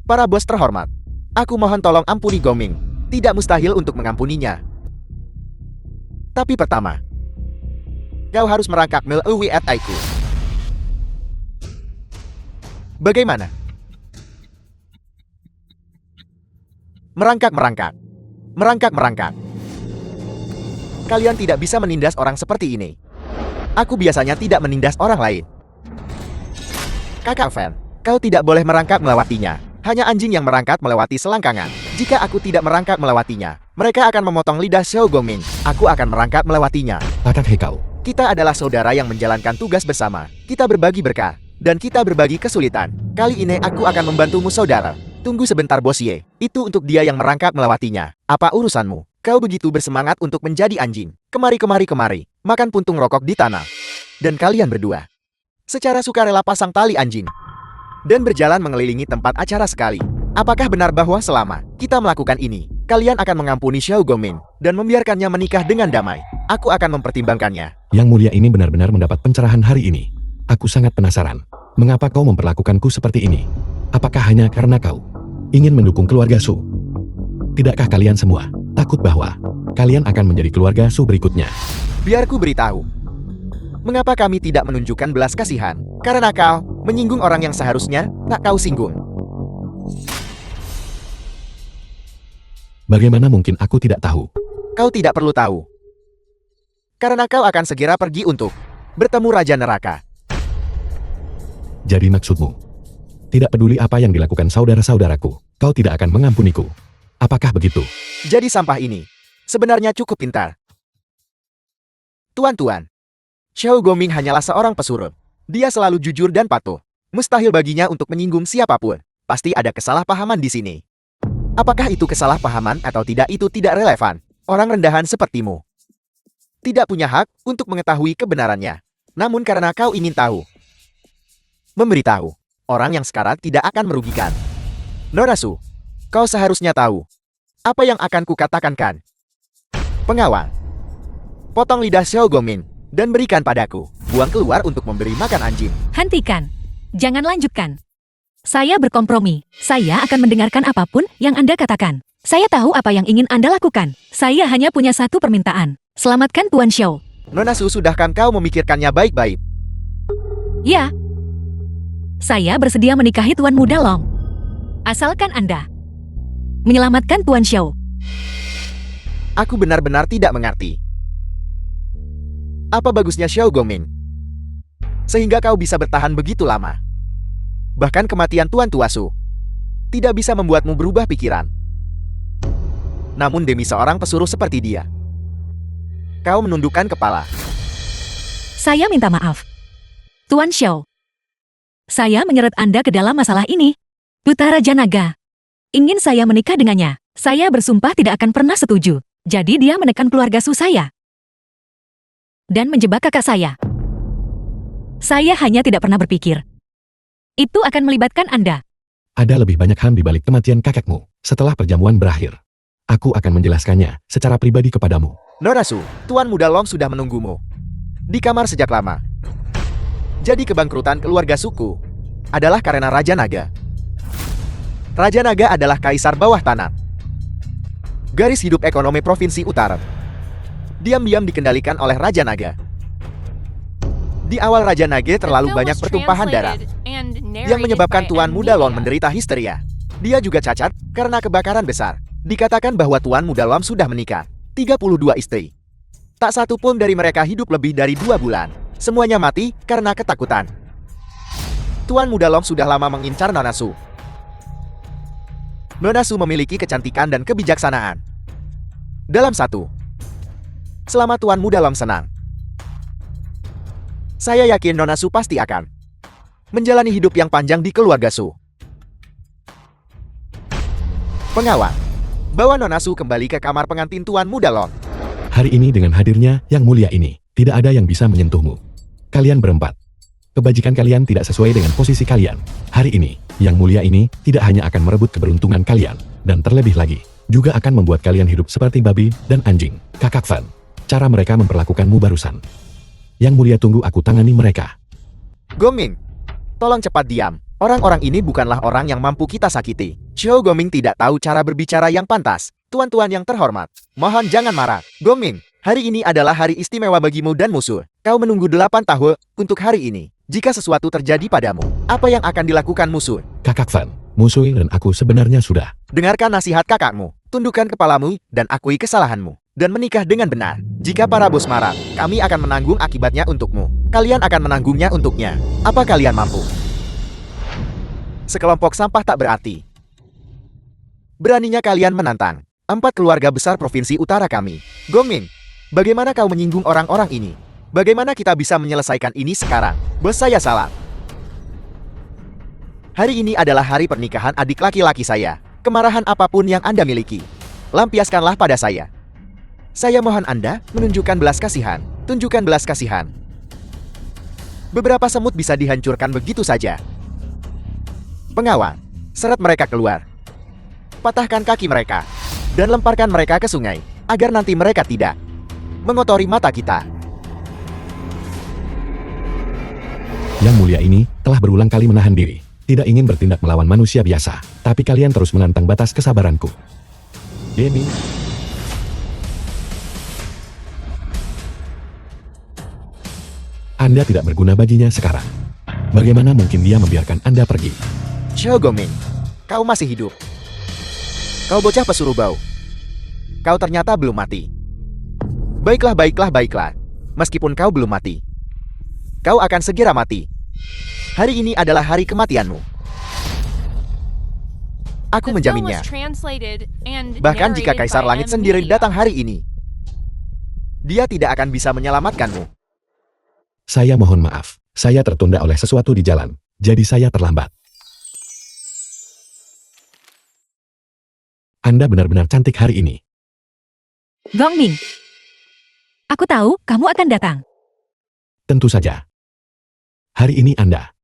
Para bos terhormat, aku mohon tolong ampuni Goming. Tidak mustahil untuk mengampuninya. Tapi pertama, kau harus merangkak melalui ataiku. Bagaimana? Merangkak. Kalian tidak bisa menindas orang seperti ini. Aku biasanya tidak menindas orang lain. Kakak Fan, kau tidak boleh merangkak melewatinya. Hanya anjing yang merangkak melewati selangkangan. Jika aku tidak merangkak melewatinya, mereka akan memotong lidah Xiao Goming. Aku akan merangkak melewatinya. Takak Hekau. Kita adalah saudara yang menjalankan tugas bersama. Kita berbagi berkah, dan kita berbagi kesulitan. Kali ini aku akan membantumu saudara. Tunggu sebentar Bosye. Itu untuk dia yang merangkak melewatinya. Apa urusanmu? Kau begitu bersemangat untuk menjadi anjing. Kemari. Makan puntung rokok di tanah. Dan kalian berdua secara sukarela pasang tali anjing dan berjalan mengelilingi tempat acara sekali. Apakah benar bahwa selama kita melakukan ini, kalian akan mengampuni Xiao Goming dan membiarkannya menikah dengan damai? Aku akan mempertimbangkannya. Yang mulia ini benar-benar mendapat pencerahan hari ini. Aku sangat penasaran. Mengapa kau memperlakukanku seperti ini? Apakah hanya karena kau ingin mendukung keluarga Su? Tidakkah kalian semua takut bahwa kalian akan menjadi keluarga Su berikutnya? Biar ku beritahu. Mengapa kami tidak menunjukkan belas kasihan? Karena kau menyinggung orang yang seharusnya tak kau singgung. Bagaimana mungkin aku tidak tahu? Kau tidak perlu tahu. Karena kau akan segera pergi untuk bertemu Raja Neraka. Jadi maksudmu, tidak peduli apa yang dilakukan saudara-saudaraku, kau tidak akan mengampuniku. Apakah begitu? Jadi sampah ini sebenarnya cukup pintar. Tuan-tuan, Xiao Goming hanyalah seorang pesuruh. Dia selalu jujur dan patuh. Mustahil baginya untuk menyinggung siapapun. Pasti ada kesalahpahaman di sini. Apakah itu kesalahpahaman atau tidak itu tidak relevan. Orang rendahan sepertimu tidak punya hak untuk mengetahui kebenarannya. Namun karena kau ingin tahu, memberitahu, orang yang sekarang tidak akan merugikan. Norasu, kau seharusnya tahu apa yang akan kukatakan kan. Pengawal, potong lidah Xiao Goming dan berikan padaku. Buang keluar untuk memberi makan anjing. Hentikan. Jangan lanjutkan. Saya berkompromi. Saya akan mendengarkan apapun yang Anda katakan. Saya tahu apa yang ingin Anda lakukan. Saya hanya punya satu permintaan. Selamatkan Tuan Xiao. Nona Su, sudahkah kau memikirkannya baik-baik? Ya. Saya bersedia menikahi Tuan Muda Long. Asalkan Anda menyelamatkan Tuan Xiao. Aku benar-benar tidak mengerti. Apa bagusnya Xiao Gongming sehingga kau bisa bertahan begitu lama? Bahkan kematian Tuan Tuasu tidak bisa membuatmu berubah pikiran. Namun demi seorang pesuruh seperti dia, kau menundukkan kepala. Saya minta maaf. Tuan Xiao. Saya menyeret Anda ke dalam masalah ini. Putra Raja Naga ingin saya menikah dengannya. Saya bersumpah tidak akan pernah setuju. Jadi dia menekan keluarga Su saya dan menjebak kakak saya. Saya hanya tidak pernah berpikir itu akan melibatkan Anda. Ada lebih banyak ham di balik kematian kakekmu. Setelah perjamuan berakhir, aku akan menjelaskannya secara pribadi kepadamu. Nona Su, Tuan Muda Long sudah menunggumu di kamar sejak lama. Jadi kebangkrutan keluarga suku adalah karena Raja Naga. Raja Naga adalah kaisar bawah tanah. Garis hidup ekonomi Provinsi Utara diam-diam dikendalikan oleh Raja Naga. Di awal Raja Naga terlalu banyak pertumpahan darah yang menyebabkan Tuan Muda Long menderita histeria. Dia juga cacat karena kebakaran besar. Dikatakan bahwa Tuan Muda Long sudah menikah 32 istri. Tak satu pun dari mereka hidup lebih dari 2 bulan. Semuanya mati karena ketakutan. Tuan Muda Long sudah lama mengincar Nona Su. Nona Su memiliki kecantikan dan kebijaksanaan. Dalam satu, selama Tuan Muda Long senang, saya yakin Nona Su pasti akan menjalani hidup yang panjang di keluarga Su. Pengawal, bawa Nona Su kembali ke kamar pengantin Tuan Muda Long. Hari ini dengan hadirnya yang mulia ini, tidak ada yang bisa menyentuhmu. Kalian berempat. Kebajikan kalian tidak sesuai dengan posisi kalian. Hari ini, yang mulia ini tidak hanya akan merebut keberuntungan kalian, dan terlebih lagi, juga akan membuat kalian hidup seperti babi dan anjing. Kakak Fan, cara mereka memperlakukanmu barusan. Yang mulia tunggu aku tangani mereka. Gongming, tolong cepat diam. Orang-orang ini bukanlah orang yang mampu kita sakiti. Xiao Gongming tidak tahu cara berbicara yang pantas. Tuan-tuan yang terhormat, mohon jangan marah. Gongming, hari ini adalah hari istimewa bagimu dan musuh. Kau menunggu 8 tahun untuk hari ini. Jika sesuatu terjadi padamu, apa yang akan dilakukan musuh? Kakak Fan, musuh dan aku sebenarnya sudah. Dengarkan nasihat kakakmu, tundukkan kepalamu dan akui kesalahanmu, dan menikah dengan benar. Jika para bos marah, kami akan menanggung akibatnya untukmu. Kalian akan menanggungnya untuknya. Apa kalian mampu? Sekelompok sampah tak berarti. Beraninya kalian menantang 4 keluarga besar Provinsi Utara kami. Gongming, bagaimana kau menyinggung orang-orang ini? Bagaimana kita bisa menyelesaikan ini sekarang? Bos saya salah. Hari ini adalah hari pernikahan adik laki-laki saya. Kemarahan apapun yang Anda miliki, lampiaskanlah pada saya. Saya mohon Anda menunjukkan belas kasihan. Tunjukkan belas kasihan. Beberapa semut bisa dihancurkan begitu saja. Pengawal, seret mereka keluar. Patahkan kaki mereka dan lemparkan mereka ke sungai, agar nanti mereka tidak mengotori mata kita. Yang mulia ini telah berulang kali menahan diri, tidak ingin bertindak melawan manusia biasa, tapi kalian terus menantang batas kesabaranku. Demi. Anda tidak berguna baginya sekarang. Bagaimana mungkin dia membiarkan Anda pergi? Xiao Gongming, kau masih hidup. Kau bocah pesuruh bau. Kau ternyata belum mati. Baiklah, baiklah, baiklah. Meskipun kau belum mati, kau akan segera mati. Hari ini adalah hari kematianmu. Aku menjaminnya. Bahkan jika Kaisar Langit sendiri datang hari ini, dia tidak akan bisa menyelamatkanmu. Saya mohon maaf, saya tertunda oleh sesuatu di jalan, jadi saya terlambat. Anda benar-benar cantik hari ini. Gongming, aku tahu kamu akan datang. Tentu saja. Hari ini Anda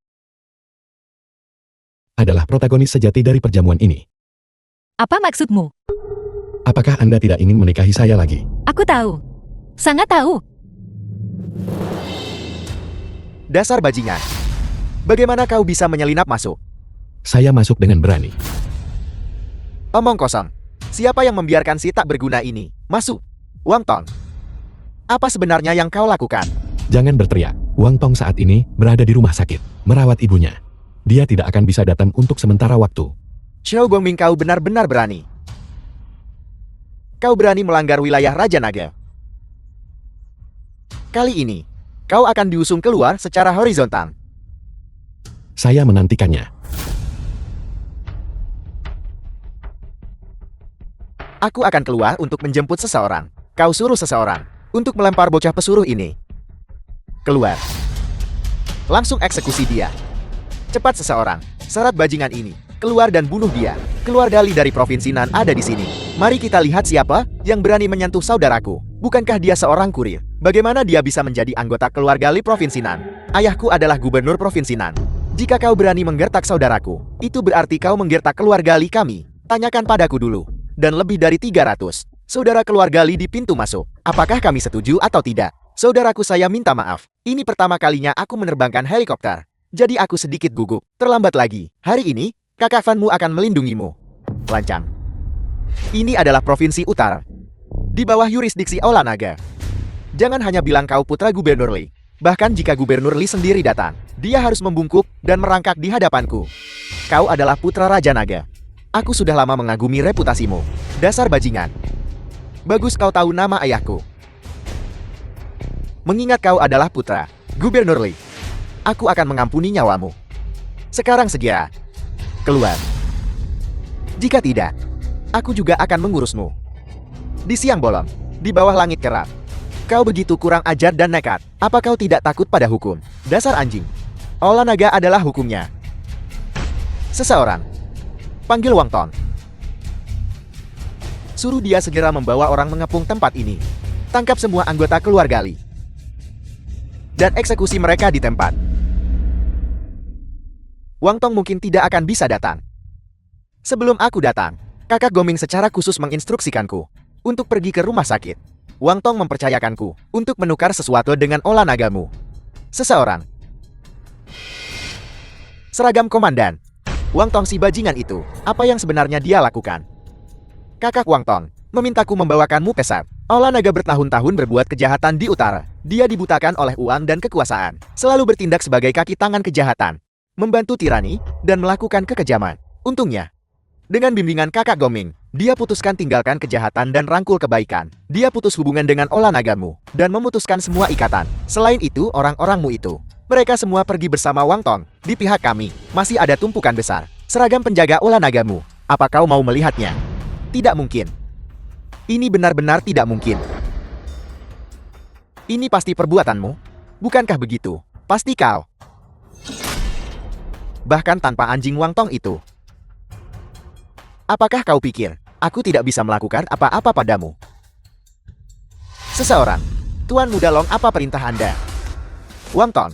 adalah protagonis sejati dari perjamuan ini. Apa maksudmu? Apakah Anda tidak ingin menikahi saya lagi? Aku tahu. Sangat tahu. Dasar bajingan. Bagaimana kau bisa menyelinap masuk? Saya masuk dengan berani. Omong kosong. Siapa yang membiarkan si tak berguna ini masuk? Wang Tong. Apa sebenarnya yang kau lakukan? Jangan berteriak. Wang Tong saat ini berada di rumah sakit, merawat ibunya. Dia tidak akan bisa datang untuk sementara waktu. Xiao Gongming, kau benar-benar berani. Kau berani melanggar wilayah Raja Naga. Kali ini, kau akan diusung keluar secara horizontal. Saya menantikannya. Aku akan keluar untuk menjemput seseorang. Kau suruh seseorang untuk melempar bocah pesuruh ini. Keluar. Langsung eksekusi dia. Cepat seseorang, syarat bajingan ini. Keluar dan bunuh dia. Keluar dari Provinsi Nan ada di sini. Mari kita lihat siapa yang berani menyentuh saudaraku. Bukankah dia seorang kurir? Bagaimana dia bisa menjadi anggota keluarga Li Provinsi Nan? Ayahku adalah gubernur Provinsi Nan. Jika kau berani menggertak saudaraku, itu berarti kau menggertak keluarga Li kami. Tanyakan padaku dulu. Dan lebih dari 300 saudara keluarga Li di pintu masuk. Apakah kami setuju atau tidak? Saudaraku, saya minta maaf. Ini pertama kalinya aku menerbangkan helikopter. Jadi aku sedikit gugup. Terlambat lagi. Hari ini, kakak Fanmu akan melindungimu. Lancang. Ini adalah Provinsi Utara. Di bawah yurisdiksi Aula Naga. Jangan hanya bilang kau putra Gubernur Li. Bahkan jika Gubernur Li sendiri datang, dia harus membungkuk dan merangkak di hadapanku. Kau adalah putra Raja Naga. Aku sudah lama mengagumi reputasimu. Dasar bajingan. Bagus kau tahu nama ayahku. Mengingat kau adalah putra Gubernur Li, aku akan mengampuni nyawamu. Sekarang segera keluar. Jika tidak, aku juga akan mengurusmu. Di siang bolong, di bawah langit kerap. Kau begitu kurang ajar dan nekat. Apa kau tidak takut pada hukum? Dasar anjing. Aula Naga adalah hukumnya. Seseorang. Panggil Wang Tong. Suruh dia segera membawa orang mengepung tempat ini. Tangkap semua anggota keluarga Li. Dan eksekusi mereka di tempat. Wang Tong mungkin tidak akan bisa datang. Sebelum aku datang, kakak Goming secara khusus menginstruksikanku untuk pergi ke rumah sakit. Wang Tong mempercayakanku untuk menukar sesuatu dengan Aula Nagamu. Seseorang. Seragam komandan. Wang Tong, si bajingan itu, apa yang sebenarnya dia lakukan? Kakak Wang Tong memintaku membawakanmu pesan. Aula Naga bertahun-tahun berbuat kejahatan di utara. Dia dibutakan oleh uang dan kekuasaan. Selalu bertindak sebagai kaki tangan kejahatan. Membantu tirani dan melakukan kekejaman. Untungnya, dengan bimbingan kakak Goming, dia putuskan tinggalkan kejahatan dan rangkul kebaikan. Dia putus hubungan dengan Aula Nagamu dan memutuskan semua ikatan. Selain itu, orang-orangmu itu, mereka semua pergi bersama Wang Tong. Di pihak kami, masih ada tumpukan besar seragam penjaga Aula Nagamu. Apa kau mau melihatnya? Tidak mungkin. Ini benar-benar tidak mungkin. Ini pasti perbuatanmu. Bukankah begitu? Pasti kau. Bahkan tanpa anjing Wang Tong itu. Apakah kau pikir aku tidak bisa melakukan apa-apa padamu? Seseorang. Tuan Muda Long, apa perintah Anda? Wang Tong.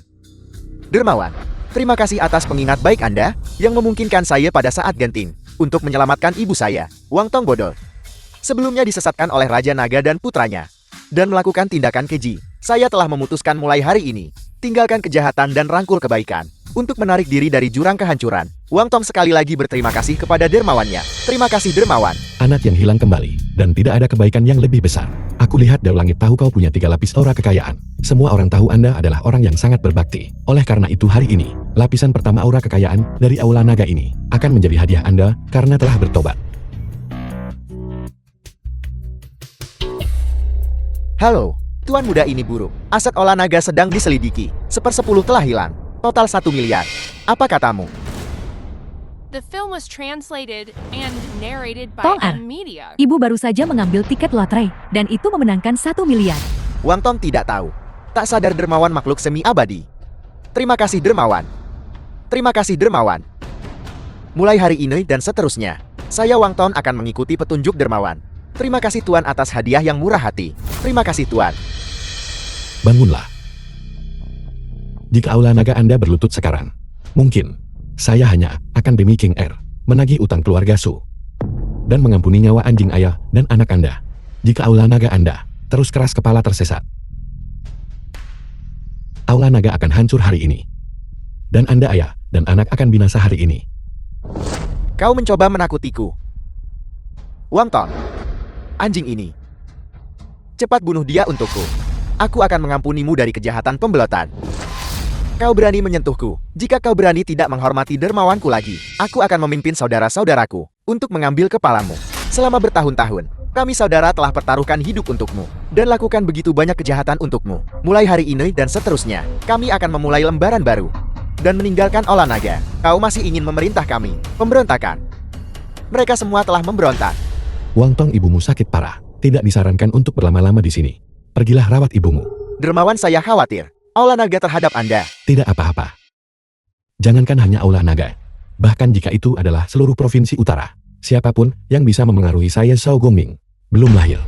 Dermawan. Terima kasih atas pengingat baik Anda yang memungkinkan saya pada saat genting untuk menyelamatkan ibu saya. Wang Tong bodoh. Sebelumnya disesatkan oleh Raja Naga dan putranya dan melakukan tindakan keji. Saya telah memutuskan mulai hari ini tinggalkan kejahatan dan rangkul kebaikan untuk menarik diri dari jurang kehancuran. Wang Tong sekali lagi berterima kasih kepada dermawannya. Terima kasih dermawan. Anak yang hilang kembali, dan tidak ada kebaikan yang lebih besar. Aku lihat Dao Langit tahu kau punya 3 lapis aura kekayaan. Semua orang tahu Anda adalah orang yang sangat berbakti. Oleh karena itu hari ini, lapisan pertama aura kekayaan dari Aula Naga ini akan menjadi hadiah Anda karena telah bertobat. Halo, Tuan Muda ini buruk. Aset Aula Naga sedang diselidiki. 1/10 telah hilang. Total 1 miliar. Apa katamu? The film was translated and narrated by Tong Ar, M-Media. Ibu baru saja mengambil tiket lotre, dan itu memenangkan 1 miliar. Wang Tong tidak tahu. Tak sadar dermawan makhluk semi abadi. Terima kasih dermawan. Terima kasih dermawan. Mulai hari ini dan seterusnya, saya Wang Tong akan mengikuti petunjuk dermawan. Terima kasih Tuan atas hadiah yang murah hati. Terima kasih Tuan. Bangunlah. Jika Aula Naga Anda berlutut sekarang, mungkin saya hanya akan demi King Air menagih utang keluarga Su dan mengampuni nyawa anjing ayah dan anak Anda. Jika Aula Naga Anda terus keras kepala tersesat, Aula Naga akan hancur hari ini. Dan Anda ayah dan anak akan binasa hari ini. Kau mencoba menakutiku. Wang Tong, anjing ini. Cepat bunuh dia untukku. Aku akan mengampunimu dari kejahatan pembelotan. Kau berani menyentuhku. Jika kau berani tidak menghormati dermawanku lagi, aku akan memimpin saudara-saudaraku untuk mengambil kepalamu. Selama bertahun-tahun, kami saudara telah pertaruhkan hidup untukmu dan lakukan begitu banyak kejahatan untukmu. Mulai hari ini dan seterusnya, kami akan memulai lembaran baru dan meninggalkan Aula Naga. Kau masih ingin memerintah kami? Pemberontakan. Mereka semua telah memberontak. Wang Tong, ibumu sakit parah. Tidak disarankan untuk berlama-lama di sini. Pergilah rawat ibumu. Dermawan, saya khawatir. Aula Naga terhadap Anda. Tidak apa-apa. Jangankan hanya Aula Naga. Bahkan jika itu adalah seluruh provinsi utara. Siapapun yang bisa memengaruhi saya, Shao Gongming, belum lahir.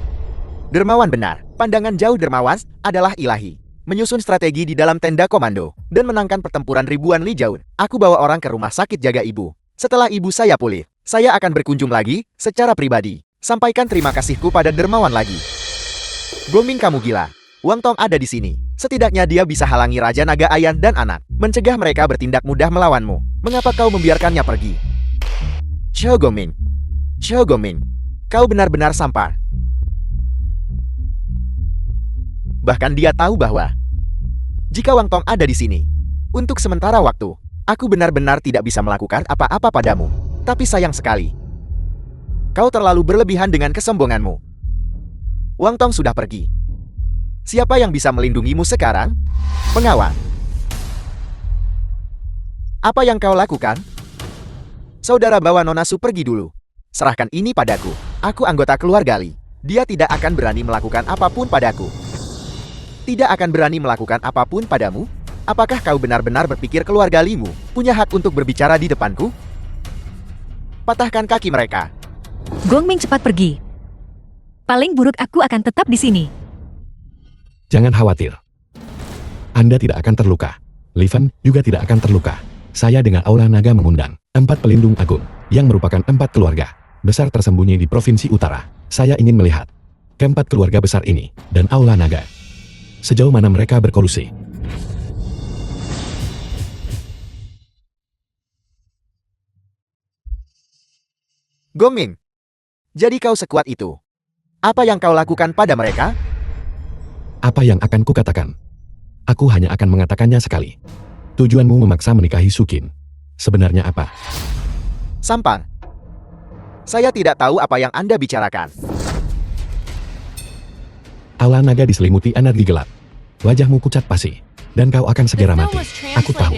Dermawan benar. Pandangan jauh dermawan adalah ilahi. Menyusun strategi di dalam tenda komando dan menangkan pertempuran ribuan li jauh. Aku bawa orang ke rumah sakit jaga ibu. Setelah ibu saya pulih, saya akan berkunjung lagi secara pribadi. Sampaikan terima kasihku pada dermawan lagi. Gongming, kamu gila. Wang Tong ada di sini. Setidaknya dia bisa halangi Raja Naga Ayan dan anak, mencegah mereka bertindak mudah melawanmu. Mengapa kau membiarkannya pergi? Shao Gongming. Shao Gongming. Kau benar-benar sampah. Bahkan dia tahu bahwa jika Wang Tong ada di sini, untuk sementara waktu, aku benar-benar tidak bisa melakukan apa-apa padamu. Tapi sayang sekali, kau terlalu berlebihan dengan kesombonganmu. Wang Tong sudah pergi. Siapa yang bisa melindungimu sekarang? Pengawal. Apa yang kau lakukan? Saudara, bawa Nona Su pergi dulu. Serahkan ini padaku. Aku anggota keluarga Li. Dia tidak akan berani melakukan apapun padaku. Tidak akan berani melakukan apapun padamu? Apakah kau benar-benar berpikir keluarga Limu punya hak untuk berbicara di depanku? Patahkan kaki mereka. Gongming, cepat pergi. Paling buruk aku akan tetap di sini. Jangan khawatir. Anda tidak akan terluka. Li Fan juga tidak akan terluka. Saya dengan Aula Naga mengundang 4 pelindung agung yang merupakan 4 keluarga besar tersembunyi di Provinsi Utara. Saya ingin melihat keempat keluarga besar ini dan Aula Naga. Sejauh mana mereka berkolusi. Gongming, jadi kau sekuat itu. Apa yang kau lakukan pada mereka? Apa yang akan kukatakan? Aku hanya akan mengatakannya sekali. Tujuanmu memaksa menikahi Sukin. Sebenarnya apa? Sampang. Saya tidak tahu apa yang Anda bicarakan. Aula Naga diselimuti energi gelap. Wajahmu pucat pasi. Dan kau akan segera mati. Aku tahu.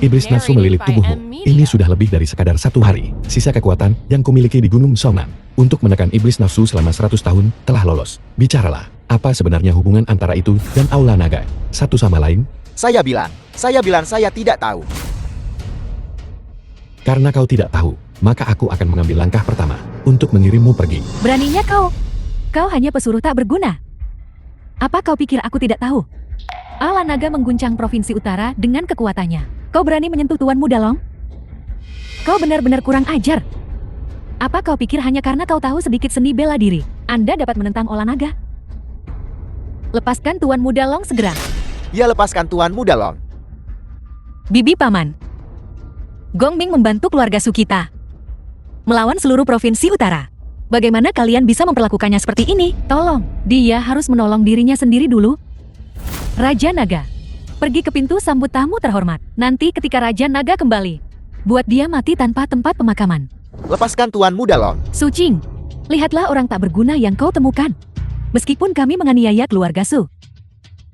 Iblis nafsu melilit tubuhmu. Ini sudah lebih dari sekadar 1 hari. Sisa kekuatan yang kumiliki di Gunung Songnam untuk menekan iblis nafsu selama 100 tahun telah lolos. Bicaralah, apa sebenarnya hubungan antara itu dan Aula Naga satu sama lain? Saya bilang saya tidak tahu. Karena kau tidak tahu, maka aku akan mengambil langkah pertama untuk mengirimmu pergi. Beraninya kau. Kau hanya pesuruh tak berguna. Apa kau pikir aku tidak tahu? Aula Naga mengguncang Provinsi Utara dengan kekuatannya. Kau berani menyentuh Tuanmu Dalong? Kau benar-benar kurang ajar. Apa kau pikir hanya karena kau tahu sedikit seni bela diri, Anda dapat menentang Aula Naga? Lepaskan Tuanmu Dalong segera. Ya, lepaskan Tuanmu Dalong. Bibi Paman. Gongming membantu keluarga Sukita melawan seluruh Provinsi Utara. Bagaimana kalian bisa memperlakukannya seperti ini? Tolong, dia harus menolong dirinya sendiri dulu. Raja Naga, pergi ke pintu sambut tamu terhormat. Nanti ketika Raja Naga kembali, buat dia mati tanpa tempat pemakaman. Lepaskan Tuanmu Dalong. Su Qing, lihatlah orang tak berguna yang kau temukan. Meskipun kami menganiaya keluarga Su,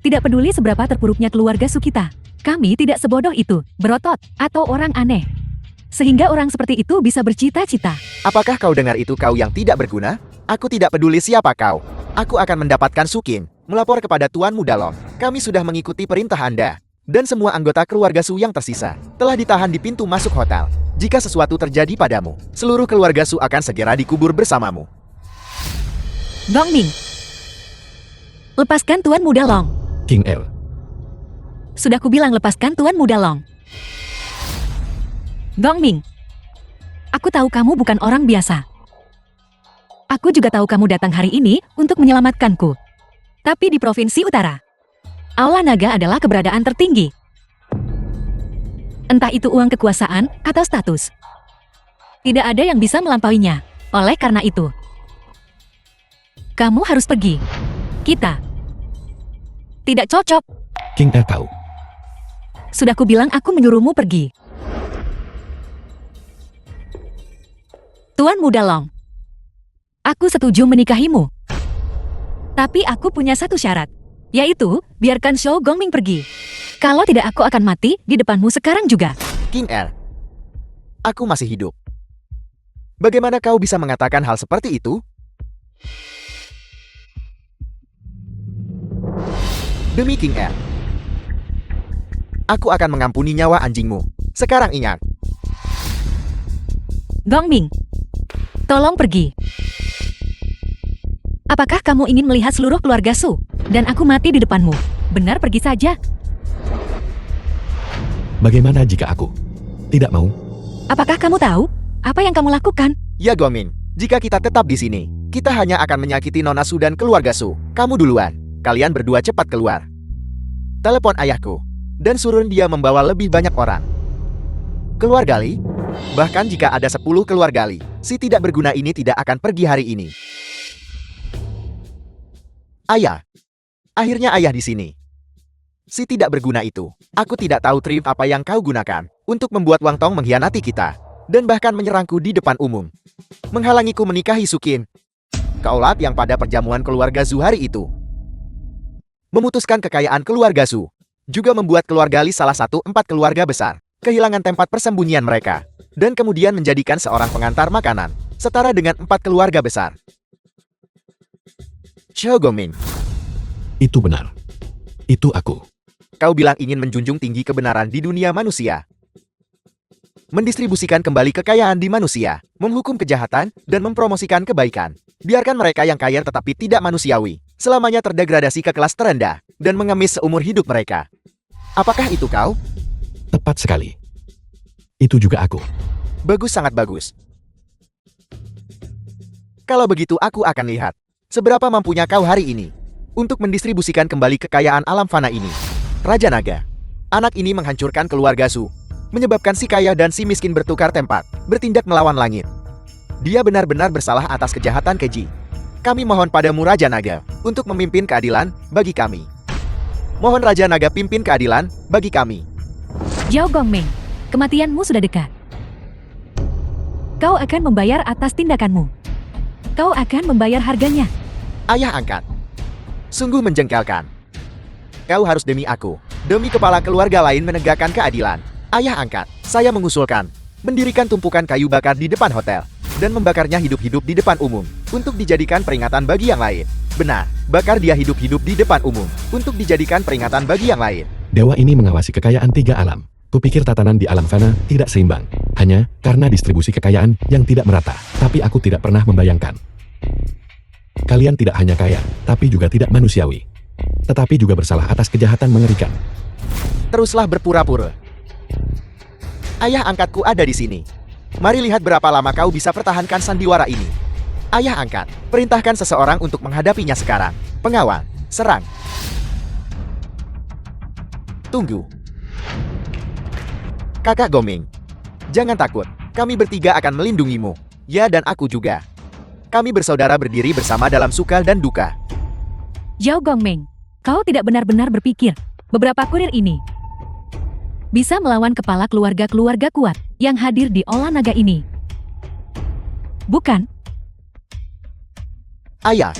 tidak peduli seberapa terpuruknya keluarga Su kita, kami tidak sebodoh itu, berotot, atau orang aneh. Sehingga orang seperti itu bisa bercita-cita. Apakah kau dengar itu, kau yang tidak berguna? Aku tidak peduli siapa kau. Aku akan mendapatkan Sukin, melapor kepada Tuanmu Dalong. Kami sudah mengikuti perintah Anda. Dan semua anggota keluarga Su yang tersisa telah ditahan di pintu masuk hotel. Jika sesuatu terjadi padamu, seluruh keluarga Su akan segera dikubur bersamamu. Gongming, lepaskan Tuanmu Dalong. King El. Sudah kubilang lepaskan Tuanmu Dalong. Gongming, aku tahu kamu bukan orang biasa. Aku juga tahu kamu datang hari ini untuk menyelamatkanku. Tapi di Provinsi Utara, Aula Naga adalah keberadaan tertinggi. Entah itu uang kekuasaan atau status. Tidak ada yang bisa melampauinya. Oleh karena itu, kamu harus pergi. Kita tidak cocok. King Er tahu. Sudah kubilang aku menyuruhmu pergi. Tuan Muda Long, aku setuju menikahimu. Tapi aku punya satu syarat, yaitu biarkan Shou Gongming pergi. Kalau tidak aku akan mati di depanmu sekarang juga. King Er, aku masih hidup. Bagaimana kau bisa mengatakan hal seperti itu? Demi King Er, aku akan mengampuni nyawa anjingmu. Sekarang ingat. Gongming, tolong pergi. Apakah kamu ingin melihat seluruh keluarga Su dan aku mati di depanmu? Benar, pergi saja. Bagaimana jika aku tidak mau? Apakah kamu tahu apa yang kamu lakukan? Ya Gongming, jika kita tetap di sini, kita hanya akan menyakiti Nona Su dan keluarga Su. Kamu duluan. Kalian berdua cepat keluar. Telepon ayahku dan suruh dia membawa lebih banyak orang. Keluar Gali? Bahkan jika ada 10 keluar Gali, si tidak berguna ini tidak akan pergi hari ini. Ayah. Akhirnya ayah di sini. Si tidak berguna itu. Aku tidak tahu trik apa yang kau gunakan untuk membuat Wang Tong mengkhianati kita dan bahkan menyerangku di depan umum. Menghalangiku menikahi Sukin. Kaulat yang pada perjamuan keluarga Zu hari itu. Memutuskan kekayaan keluarga Su. Juga membuat keluarga Li salah satu 4 keluarga besar. Kehilangan tempat persembunyian mereka. Dan kemudian menjadikan seorang pengantar makanan. Setara dengan 4 keluarga besar. Shou Gongming. Itu benar. Itu aku. Kau bilang ingin menjunjung tinggi kebenaran di dunia manusia. Mendistribusikan kembali kekayaan di manusia. Menghukum kejahatan dan mempromosikan kebaikan. Biarkan mereka yang kaya tetapi tidak manusiawi selamanya terdegradasi ke kelas terendah dan mengemis seumur hidup mereka. Apakah itu kau? Tepat sekali. Itu juga aku. Bagus, sangat bagus. Kalau begitu aku akan lihat seberapa mampunya kau hari ini untuk mendistribusikan kembali kekayaan alam fana ini. Raja Naga. Anak ini menghancurkan keluarga Su, menyebabkan si kaya dan si miskin bertukar tempat, bertindak melawan langit. Dia benar-benar bersalah atas kejahatan keji. Kami mohon padamu Raja Naga untuk memimpin keadilan bagi kami. Mohon Raja Naga pimpin keadilan bagi kami. Zhao Gongming, kematianmu sudah dekat. Kau akan membayar atas tindakanmu. Kau akan membayar harganya. Ayah angkat. Sungguh menjengkelkan. Kau harus demi aku, demi kepala keluarga lain menegakkan keadilan. Ayah angkat, saya mengusulkan mendirikan tumpukan kayu bakar di depan hotel dan membakarnya hidup-hidup di depan umum untuk dijadikan peringatan bagi yang lain. Benar, bakar dia hidup-hidup di depan umum untuk dijadikan peringatan bagi yang lain. Dewa ini mengawasi kekayaan 3 alam. Kupikir tatanan di alam fana tidak seimbang, hanya karena distribusi kekayaan yang tidak merata. Tapi aku tidak pernah membayangkan. Kalian tidak hanya kaya, tapi juga tidak manusiawi. Tetapi juga bersalah atas kejahatan mengerikan. Teruslah berpura-pura. Ayah angkatku ada di sini. Mari lihat berapa lama kau bisa pertahankan sandiwara ini. Ayah angkat, perintahkan seseorang untuk menghadapinya sekarang. Pengawal, serang. Tunggu. Kakak Gongming, jangan takut. Kami bertiga akan melindungimu. Ya, dan aku juga. Kami bersaudara berdiri bersama dalam suka dan duka. Zhao Gongming, kau tidak benar-benar berpikir beberapa kurir ini bisa melawan kepala keluarga-keluarga kuat yang hadir di Olah Naga ini. Bukan? Ayah,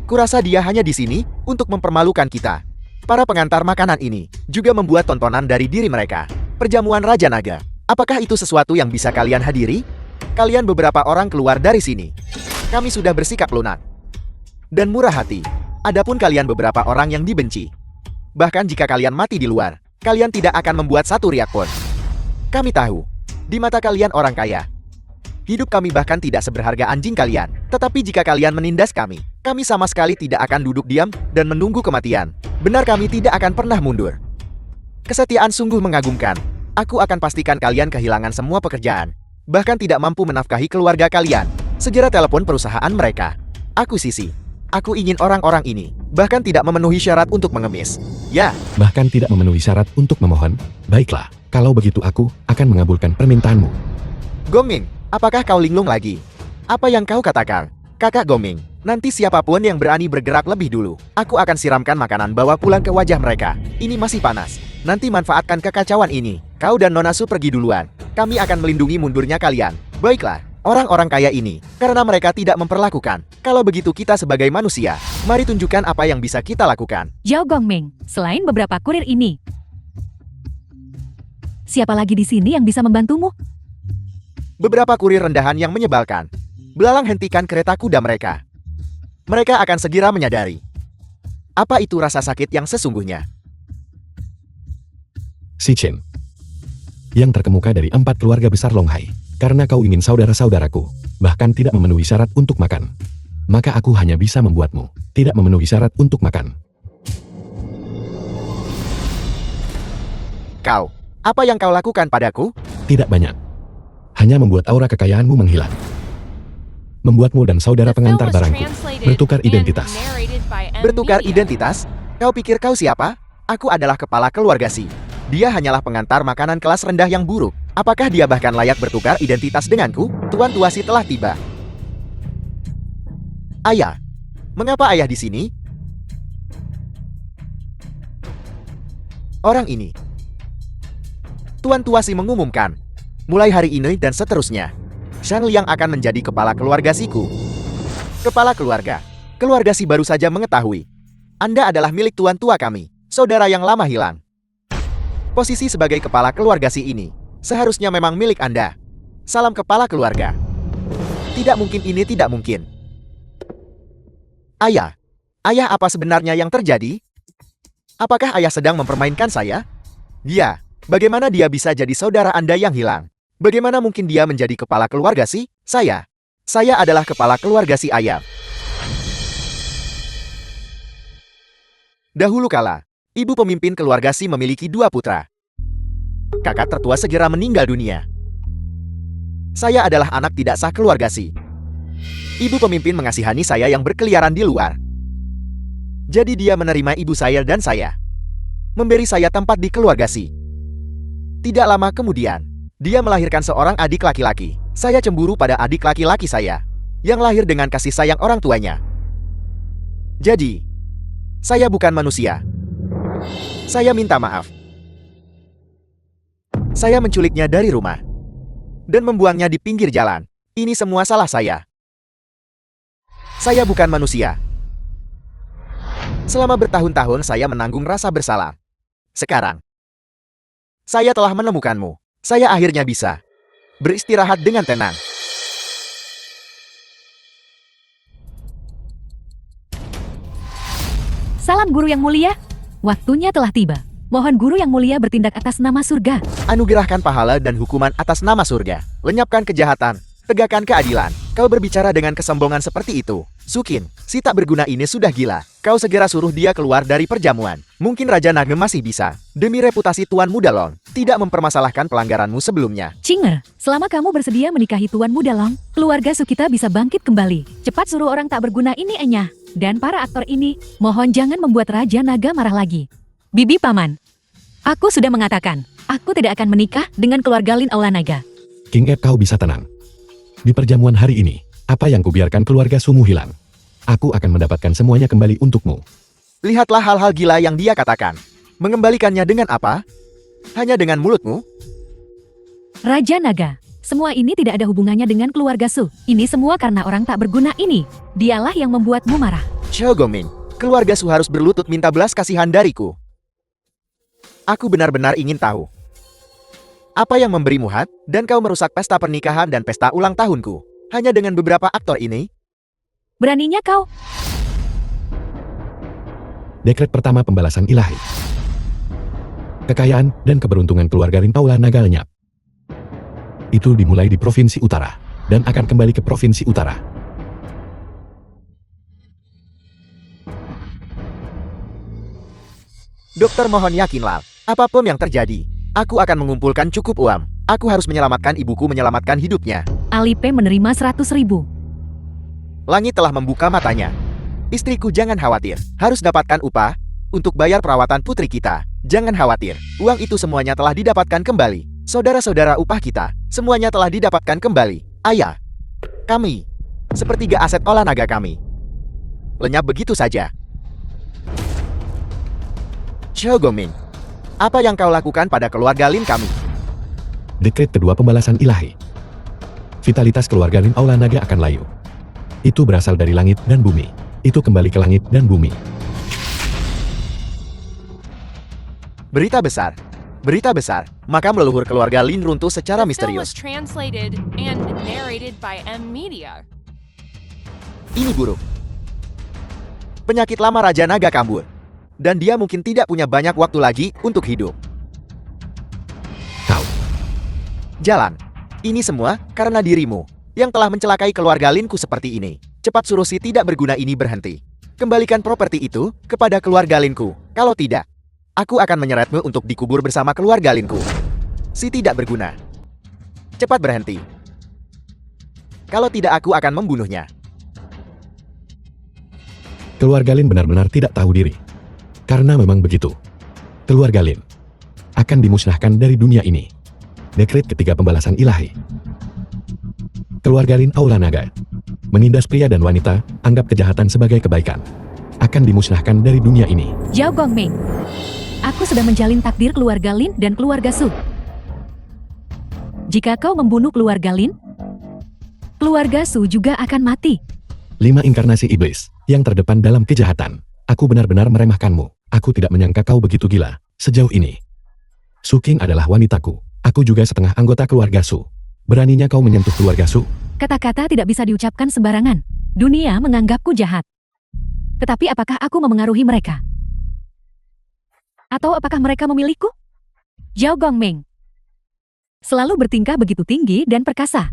kurasa dia hanya di sini untuk mempermalukan kita. Para pengantar makanan ini juga membuat tontonan dari diri mereka. Perjamuan Raja Naga. Apakah itu sesuatu yang bisa kalian hadiri? Kalian beberapa orang keluar dari sini. Kami sudah bersikap lunak dan murah hati. Adapun kalian beberapa orang yang dibenci. Bahkan jika kalian mati di luar, kalian tidak akan membuat satu riak pun. Kami tahu, di mata kalian orang kaya. Hidup kami bahkan tidak seberharga anjing kalian. Tetapi jika kalian menindas kami sama sekali tidak akan duduk diam dan menunggu kematian. Benar, kami tidak akan pernah mundur. Kesetiaan sungguh mengagumkan. Aku akan pastikan kalian kehilangan semua pekerjaan. Bahkan tidak mampu menafkahi keluarga kalian. Segera telepon perusahaan mereka. Aku Sisi. Aku ingin orang-orang ini bahkan tidak memenuhi syarat untuk mengemis. Ya, Bahkan tidak memenuhi syarat untuk memohon. Baiklah, kalau begitu aku akan mengabulkan permintaanmu. Gongming, apakah kau linglung lagi? Apa yang kau katakan? Kakak Gongming, nanti siapapun yang berani bergerak lebih dulu, aku akan siramkan makanan bawa pulang ke wajah mereka. Ini masih panas. Nanti manfaatkan kekacauan ini. Kau dan Nona Su pergi duluan. Kami akan melindungi mundurnya kalian. Baiklah, orang-orang kaya ini, karena mereka tidak memperlakukan. Kalau begitu kita sebagai manusia, mari tunjukkan apa yang bisa kita lakukan. Zhao Gongming, selain beberapa kurir ini, siapa lagi di sini yang bisa membantumu? Beberapa kurir rendahan yang menyebalkan. Belalang hentikan kereta kuda mereka. Mereka akan segera menyadari. Apa itu rasa sakit yang sesungguhnya? Si Chen, yang terkemuka dari 4 keluarga besar Longhai, karena kau ingin saudara-saudaraku, bahkan tidak memenuhi syarat untuk makan. Maka aku hanya bisa membuatmu tidak memenuhi syarat untuk makan. Kau, apa yang kau lakukan padaku? Tidak banyak. Hanya membuat aura kekayaanmu menghilang. Membuatmu dan saudara The film pengantar was barangku translated bertukar and identitas. narrated by M. Bertukar Media. identitas? Kau pikir kau siapa? Aku adalah kepala keluarga Si. Dia hanyalah pengantar makanan kelas rendah yang buruk. Apakah dia bahkan layak bertukar identitas denganku? Tuan Tua Si telah tiba. Ayah, mengapa ayah di sini? Orang ini. Tuan Tua Si mengumumkan, mulai hari ini dan seterusnya, Shang Liang akan menjadi kepala keluarga Siku. Kepala keluarga. Keluarga Si baru saja mengetahui. Anda adalah milik tuan tua kami, saudara yang lama hilang. Posisi sebagai kepala keluarga Si ini seharusnya memang milik Anda. Salam kepala keluarga. Tidak mungkin, ini tidak mungkin. Ayah, ayah, apa sebenarnya yang terjadi? Apakah ayah sedang mempermainkan saya? Dia, bagaimana dia bisa jadi saudara Anda yang hilang? Bagaimana mungkin dia menjadi kepala keluarga Si? Saya adalah kepala keluarga Si ayah. Dahulu kala, ibu pemimpin keluarga Si memiliki 2 putra. Kakak tertua segera meninggal dunia. Saya adalah anak tidak sah keluarga Si. Ibu pemimpin mengasihani saya yang berkeliaran di luar. Jadi dia menerima ibu saya dan saya. Memberi saya tempat di keluarga Si. Tidak lama kemudian, dia melahirkan seorang adik laki-laki. Saya cemburu pada adik laki-laki saya, yang lahir dengan kasih sayang orang tuanya. Jadi, saya bukan manusia. Saya minta maaf. Saya menculiknya dari rumah dan membuangnya di pinggir jalan. Ini semua salah saya. Saya bukan manusia. Selama bertahun-tahun saya menanggung rasa bersalah. Sekarang, saya telah menemukanmu. Saya akhirnya bisa beristirahat dengan tenang. Salam guru yang mulia. Waktunya telah tiba. Mohon guru yang mulia bertindak atas nama surga. Anugerahkan pahala dan hukuman atas nama surga. Lenyapkan kejahatan. Tegakkan keadilan. Kau berbicara dengan kesombongan seperti itu. Sukin, si tak berguna ini sudah gila. Kau segera suruh dia keluar dari perjamuan. Mungkin Raja Naga masih bisa, demi reputasi Tuan Muda Long, tidak mempermasalahkan pelanggaranmu sebelumnya. Cinger, selama kamu bersedia menikahi Tuan Muda Long, keluarga Sukita bisa bangkit kembali. Cepat suruh orang tak berguna ini enyah. Dan para aktor ini, mohon jangan membuat Raja Naga marah lagi. Bibi Paman, aku sudah mengatakan, aku tidak akan menikah dengan keluarga Lin Aula Naga. King Ed, kau bisa tenang. Di perjamuan hari ini, apa yang kubiarkan keluarga Sumu hilang? Aku akan mendapatkan semuanya kembali untukmu. Lihatlah hal-hal gila yang dia katakan. Mengembalikannya dengan apa? Hanya dengan mulutmu? Raja Naga, semua ini tidak ada hubungannya dengan keluarga Su. Ini semua karena orang tak berguna ini. Dialah yang membuatmu marah. Xiao Gongming, keluarga Su harus berlutut minta belas kasihan dariku. Aku benar-benar ingin tahu. Apa yang memberimu hat, dan kau merusak pesta pernikahan dan pesta ulang tahunku, hanya dengan beberapa aktor ini? Beraninya kau? Dekret pertama pembalasan ilahi. Kekayaan dan keberuntungan keluarga Lin Aula Naga lenyap. Itu dimulai di Provinsi Utara, dan akan kembali ke Provinsi Utara. Dokter, mohon yakinlah, apapun yang terjadi, aku akan mengumpulkan cukup uang. Aku harus menyelamatkan ibuku, menyelamatkan hidupnya. Alipe menerima 100.000. Langit telah membuka matanya. Istriku jangan khawatir, harus dapatkan upah untuk bayar perawatan putri kita. Jangan khawatir, uang itu semuanya telah didapatkan kembali. Saudara-saudara upah kita, semuanya telah didapatkan kembali. Ayah, kami, sepertiga aset olah naga kami, lenyap begitu saja. Xiao Gongming, apa yang kau lakukan pada keluarga Lin kami? Dekret kedua pembalasan ilahi. Vitalitas keluarga Lin Aula Naga akan layu. Itu berasal dari langit dan bumi. Itu kembali ke langit dan bumi. Berita besar. Berita besar. Makam leluhur keluarga Lin runtuh secara The film was misterius. translated and narrated by M Media. Ini buruk. Penyakit lama Raja Naga kabur. Dan dia mungkin tidak punya banyak waktu lagi untuk hidup. Kau. Jalan. Ini semua karena dirimu yang telah mencelakai keluarga Linku seperti ini. Cepat suruh si tidak berguna ini berhenti. Kembalikan properti itu kepada keluarga Linku. Kalau tidak, aku akan menyeretmu untuk dikubur bersama keluarga Linku. Si tidak berguna. Cepat berhenti. Kalau tidak, aku akan membunuhnya. Keluarga Lin benar-benar tidak tahu diri. Karena memang begitu. Keluarga Lin akan dimusnahkan dari dunia ini. Dekret ketiga pembalasan ilahi. Keluarga Lin Aula Naga menindas pria dan wanita, anggap kejahatan sebagai kebaikan. Akan dimusnahkan dari dunia ini. Xiao Gongming, aku sudah menjalin takdir keluarga Lin dan keluarga Su. Jika kau membunuh keluarga Lin, keluarga Su juga akan mati. 5 inkarnasi iblis yang terdepan dalam kejahatan. Aku benar-benar meremehkanmu. Aku tidak menyangka kau begitu gila sejauh ini. Su King adalah wanitaku. Aku juga setengah anggota keluarga Su. Beraninya kau menyentuh keluarga Su? Kata-kata tidak bisa diucapkan sembarangan. Dunia menganggapku jahat. Tetapi apakah aku memengaruhi mereka? Atau apakah mereka memilikiku? Xiao Gongming selalu bertingkah begitu tinggi dan perkasa.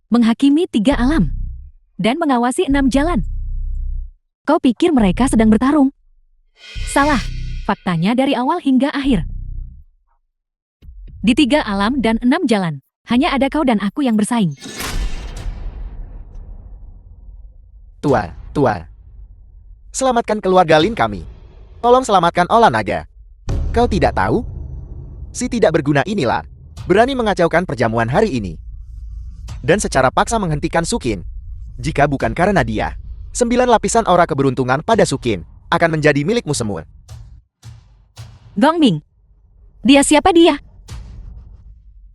Menghakimi 3 alam. Dan mengawasi 6 jalan. Kau pikir mereka sedang bertarung? Salah. Faktanya dari awal hingga akhir. Di 3 alam dan 6 jalan, hanya ada kau dan aku yang bersaing. Tua. Selamatkan keluarga Lin kami. Tolong selamatkan Olah Naga. Kau tidak tahu? Si tidak berguna inilah berani mengacaukan perjamuan hari ini. Dan secara paksa menghentikan Sukin. Jika bukan karena dia, 9 lapisan aura keberuntungan pada Sukin akan menjadi milikmu semua. Gongming, dia siapa dia?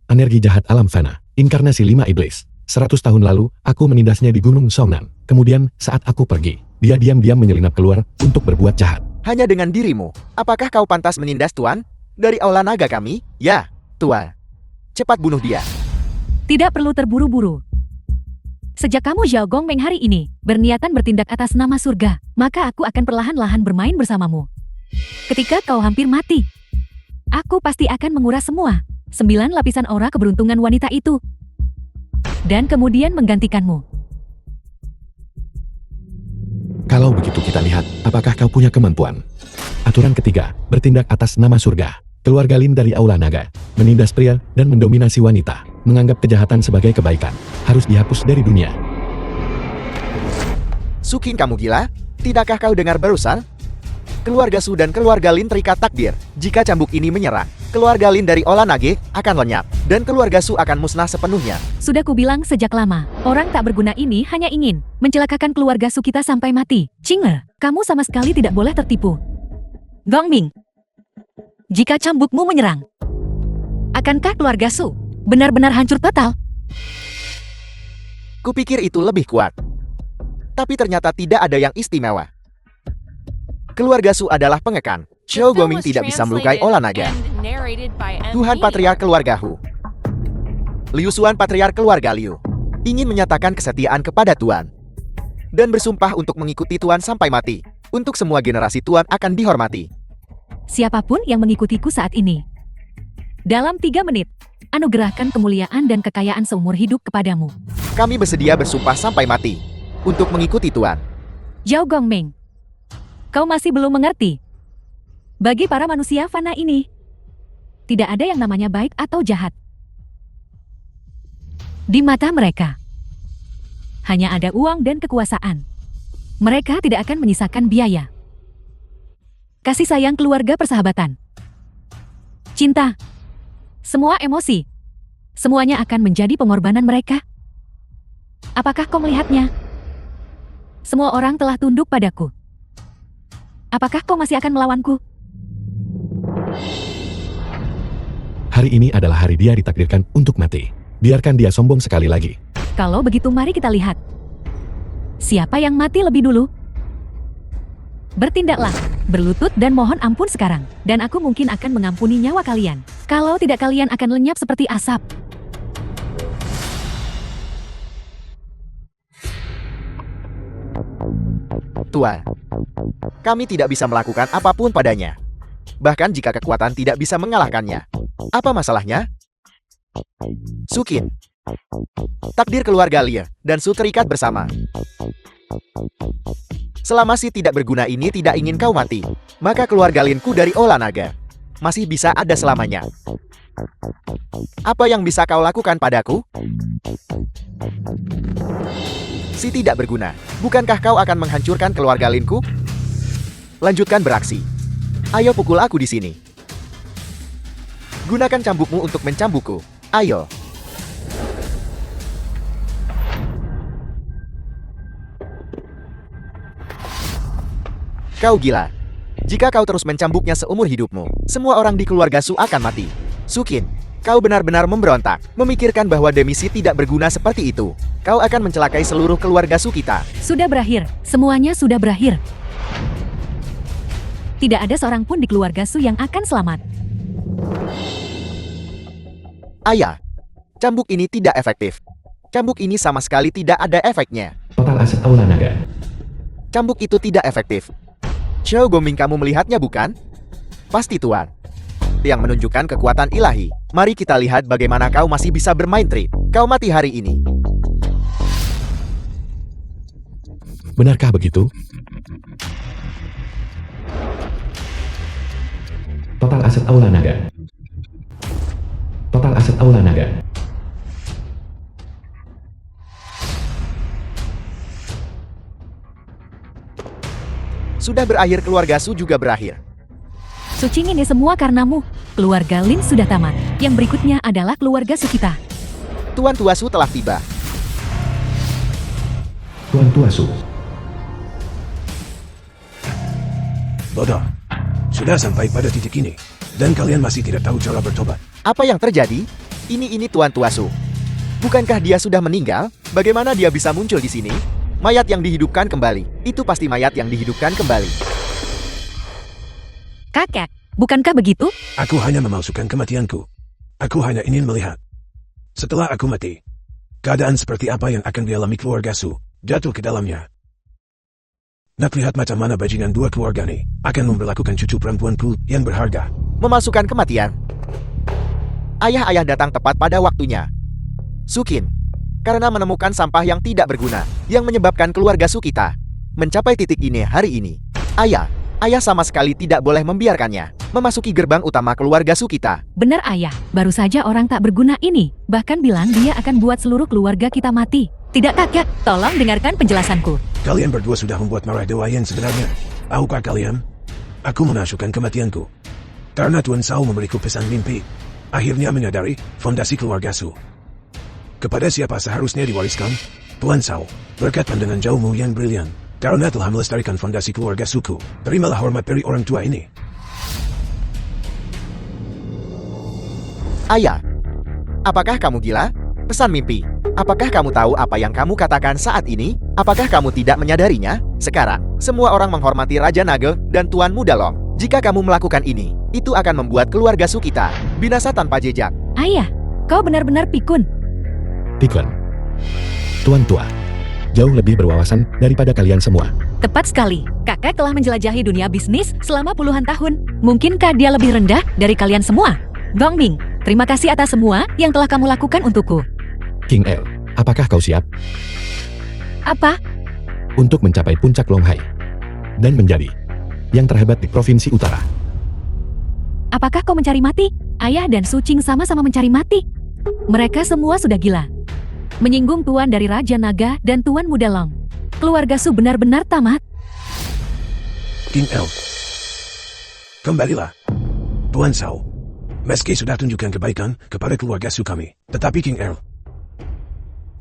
Energi jahat alam fana, inkarnasi 5 iblis. 100 tahun lalu, aku menindasnya di Gunung Songnan. Kemudian, saat aku pergi, dia diam-diam menyelinap keluar untuk berbuat jahat. Hanya dengan dirimu, apakah kau pantas menindas Tuan? Dari Aula Naga kami? Ya, Tua. Cepat bunuh dia. Tidak perlu terburu-buru. Sejak kamu Xiao Gongming hari ini berniatan bertindak atas nama surga, maka aku akan perlahan-lahan bermain bersamamu. Ketika kau hampir mati, aku pasti akan menguras semua 9 lapisan aura keberuntungan wanita itu. Dan kemudian menggantikanmu. Kalau begitu kita lihat, apakah kau punya kemampuan? Aturan ketiga, bertindak atas nama surga. Keluarga Lin dari Aula Naga, menindas pria dan mendominasi wanita, menganggap kejahatan sebagai kebaikan, harus dihapus dari dunia. Sukin, kamu gila? Tidakkah kau dengar barusan? Keluarga Su dan keluarga Lin terikat takdir. Jika cambuk ini menyerang, keluarga Lin dari Olah Naga akan lenyap, dan keluarga Su akan musnah sepenuhnya. Sudah kubilang sejak lama, orang tak berguna ini hanya ingin mencelakakan keluarga Su kita sampai mati. Cinger, kamu sama sekali tidak boleh tertipu. Gongming, jika cambukmu menyerang, akankah keluarga Su benar-benar hancur total? Kupikir itu lebih kuat. Tapi ternyata tidak ada yang istimewa. Keluarga Su adalah pengekan. Xiao Gongming tidak bisa melukai Olah Naga. Tuhan Patriark Keluarga Hu, Liu Xuan Patriark Keluarga Liu, ingin menyatakan kesetiaan kepada Tuan. Dan bersumpah untuk mengikuti Tuan sampai mati. Untuk semua generasi Tuan akan dihormati. Siapapun yang mengikutiku saat ini, dalam 3 menit, anugerahkan kemuliaan dan kekayaan seumur hidup kepadamu. Kami bersedia bersumpah sampai mati untuk mengikuti Tuan. Xiao Gongming, kau masih belum mengerti. Bagi para manusia fana ini, tidak ada yang namanya baik atau jahat. Di mata mereka, hanya ada uang dan kekuasaan. Mereka tidak akan menyisakan biaya. Kasih sayang keluarga persahabatan. Cinta. Semua emosi. Semuanya akan menjadi pengorbanan mereka. Apakah kau melihatnya? Semua orang telah tunduk padaku. Apakah kau masih akan melawanku? Hari ini adalah hari dia ditakdirkan untuk mati. Biarkan dia sombong sekali lagi. Kalau begitu mari kita lihat. Siapa yang mati lebih dulu? Bertindaklah, berlutut dan mohon ampun sekarang. Dan aku mungkin akan mengampuni nyawa kalian. Kalau tidak kalian akan lenyap seperti asap. Tuan, kami tidak bisa melakukan apapun padanya. Bahkan jika kekuatan tidak bisa mengalahkannya. Apa masalahnya? Sukin, takdir keluarga Lia dan Su terikat bersama. Selama si tidak berguna ini tidak ingin kau mati, maka keluarga Linku dari Ola Naga masih bisa ada selamanya. Apa yang bisa kau lakukan padaku? Si tidak berguna, bukankah kau akan menghancurkan keluarga Linku? Lanjutkan beraksi. Ayo pukul aku di sini. Gunakan cambukmu untuk mencambukku. Ayo. Kau gila. Jika kau terus mencambuknya seumur hidupmu, semua orang di keluarga Su akan mati. Sukin, kau benar-benar memberontak, memikirkan bahwa Demisi tidak berguna seperti itu. Kau akan mencelakai seluruh keluarga Su kita. Sudah berakhir, semuanya sudah berakhir. Tidak ada seorang pun di keluarga Su yang akan selamat. Ayah, cambuk ini tidak efektif. Cambuk ini sama sekali tidak ada efeknya. Total aset Aula Naga. Cambuk itu tidak efektif. Xiao Goming, kamu melihatnya bukan? Pasti Tuan. Yang menunjukkan kekuatan ilahi. Mari kita lihat bagaimana kau masih bisa bermain trik. Kau mati hari ini. Benarkah begitu? Total aset Aula Naga. Total aset Aula Naga. Sudah berakhir, keluarga Su juga berakhir. Sucing ini semua karenamu. Keluarga Lin sudah tamat. Yang berikutnya adalah keluarga Su kita. Tuan Tua Su telah tiba. Tuan Tua Su. Bodoh. Sudah sampai pada titik ini. Dan kalian masih tidak tahu cara bertobat. Apa yang terjadi? Ini Tuan Tua Su. Bukankah dia sudah meninggal? Bagaimana dia bisa muncul di sini? Mayat yang dihidupkan kembali. Itu pasti mayat yang dihidupkan kembali. Kakek, bukankah begitu? Aku hanya memalsukan kematianku. Aku hanya ingin melihat. Setelah aku mati, keadaan seperti apa yang akan dialami keluarga Su, jatuh ke dalamnya. Nak lihat macam mana bajingan dua keluarga ini akan memperlakukan cucu perempuanku yang berharga. Memasukkan kematian. Ayah-ayah datang tepat pada waktunya. Sukin, karena menemukan sampah yang tidak berguna, yang menyebabkan keluarga Su kita mencapai titik ini hari ini. Ayah sama sekali tidak boleh membiarkannya memasuki gerbang utama keluarga Su kita. Benar ayah, baru saja orang tak berguna ini. Bahkan bilang dia akan buat seluruh keluarga kita mati. Tidak kakek, tolong dengarkan penjelasanku. Kalian berdua sudah membuat marah dewa yang sebenarnya. Tahukah kalian? Aku memasukkan kematianku. Karena Tuan Sao memberiku pesan mimpi. Akhirnya menyadari fondasi keluarga Su. Kepada siapa seharusnya diwariskan? Tuan Sao, berkat pandangan jauhmu yang brilian. Karena telah melestarikan fondasi keluarga Suku, terimalah hormat dari orang tua ini. Ayah, apakah kamu gila? Pesan mimpi. Apakah kamu tahu apa yang kamu katakan saat ini? Apakah kamu tidak menyadarinya? Sekarang, semua orang menghormati Raja Nagel dan Tuan Muda Long. Jika kamu melakukan ini, itu akan membuat keluarga Su kita binasa tanpa jejak. Ayah, kau benar-benar pikun. Pikun. Tuan Tua. Jauh lebih berwawasan daripada kalian semua. Tepat sekali, kakek telah menjelajahi dunia bisnis selama puluhan tahun. Mungkinkah dia lebih rendah dari kalian semua? Gongming, terima kasih atas semua yang telah kamu lakukan untukku. King El, apakah kau siap Apa? untuk mencapai puncak Longhai dan menjadi yang terhebat di Provinsi Utara? Apakah kau mencari mati? Ayah dan Sucing sama-sama mencari mati. Mereka semua sudah gila. Menyinggung Tuan dari Raja Naga dan Tuan Muda Long. Keluarga Su benar-benar tamat. King El. Kembalilah. Tuan Sao. Meski sudah tunjukkan kebaikan kepada keluarga Su kami, tetapi King El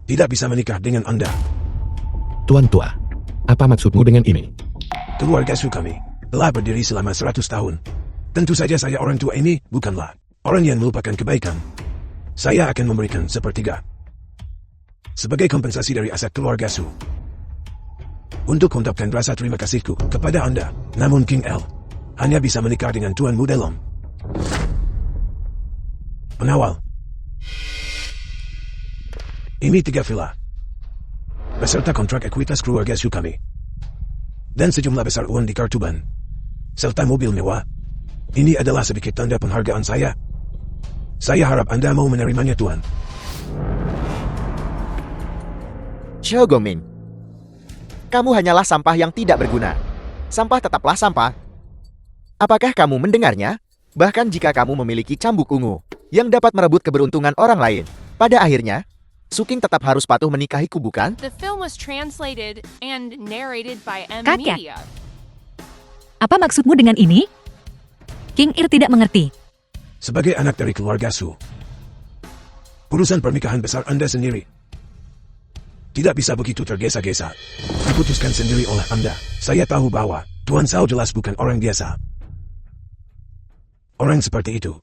tidak bisa menikah dengan Anda. Tuan tua, apa maksudmu dengan ini? Keluarga Su kami telah berdiri selama 100 tahun. Tentu saja saya orang tua ini bukanlah orang yang melupakan kebaikan. Saya akan memberikan sepertiga sebagai kompensasi dari aset keluarga Su untuk mengungkapkan rasa terima kasihku kepada Anda. Namun King El hanya bisa menikah dengan Tuan Mudelong. Pengawal. Ini 3 villa beserta kontrak ekuitas keluarga Su kami dan sejumlah besar uang di kartu ban serta mobil mewah. Ini adalah sedikit tanda penghargaan saya. Saya harap Anda mau menerimanya, Tuan. Xiao Gongming, kamu hanyalah sampah yang tidak berguna. Sampah tetaplah sampah. Apakah kamu mendengarnya? Bahkan jika kamu memiliki cambuk ungu yang dapat merebut keberuntungan orang lain, pada akhirnya, Su King tetap harus patuh menikahiku, bukan? The film was translated and narrated by M Kakek. Media. Apa maksudmu dengan ini? King Ir tidak mengerti. Sebagai anak dari keluarga Su, urusan pernikahan besar Anda sendiri tidak bisa begitu tergesa-gesa diputuskan sendiri oleh Anda. Saya tahu bahwa Tuan Sao jelas bukan orang biasa. Orang seperti itu,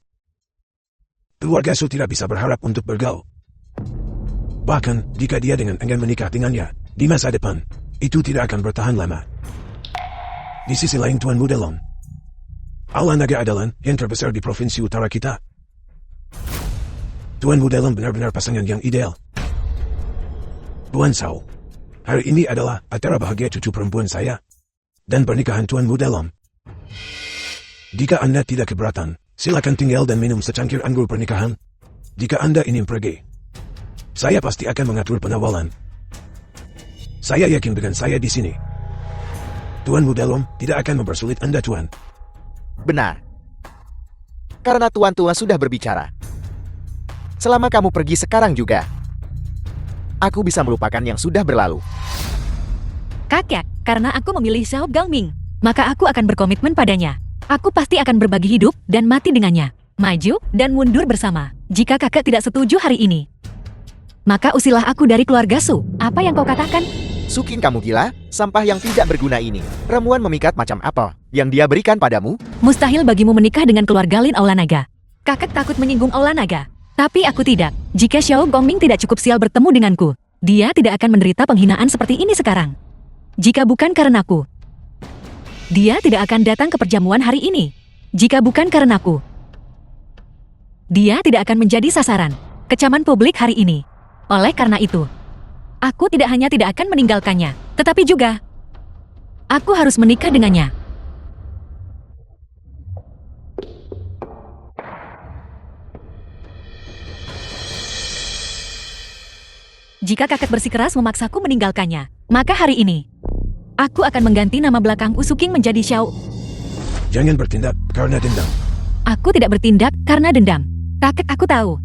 keluarga Su tidak bisa berharap untuk bergaul. Bahkan, jika dia dengan enggan menikah dengannya di masa depan, itu tidak akan bertahan lama. Di sisi lain Tuan Mudelong, Aula Naga adalah yang terbesar di provinsi utara kita. Tuan Mudelong benar-benar pasangan yang ideal. Tuan Sao, hari ini adalah acara bahagia cucu perempuan saya dan pernikahan Tuan Mudelong. Jika Anda tidak keberatan, silakan tinggal dan minum secangkir anggur pernikahan. Jika Anda ingin pergi, saya pasti akan mengatur penawalan. Saya yakin dengan saya di sini, Tuan Mudelong tidak akan mempersulit Anda, Tuan. Benar. Karena Tuan tua sudah berbicara. Selama kamu pergi sekarang juga, aku bisa melupakan yang sudah berlalu. Kakek, karena aku memilih Xiao Gangming, maka aku akan berkomitmen padanya. Aku pasti akan berbagi hidup dan mati dengannya. Maju dan mundur bersama. Jika kakek tidak setuju hari ini, maka usilah aku dari keluarga Su. Apa yang kau katakan? Su King, kamu gila? Sampah yang tidak berguna ini. Ramuan memikat macam apa yang dia berikan padamu? Mustahil bagimu menikah dengan keluarga Lin Aula Naga. Kakek takut menyinggung Aula Naga. Tapi aku tidak. Jika Xiao Gongming tidak cukup sial bertemu denganku, dia tidak akan menderita penghinaan seperti ini sekarang. Jika bukan karenaku, dia tidak akan datang ke perjamuan hari ini. Jika bukan karenaku, dia tidak akan menjadi sasaran kecaman publik hari ini. Oleh karena itu, aku tidak hanya tidak akan meninggalkannya, tetapi juga aku harus menikah dengannya. Jika kakek bersikeras memaksaku meninggalkannya, maka hari ini aku akan mengganti nama belakang Su King menjadi Xiao. Jangan bertindak karena dendam. Aku tidak bertindak karena dendam. Kakek, aku tahu.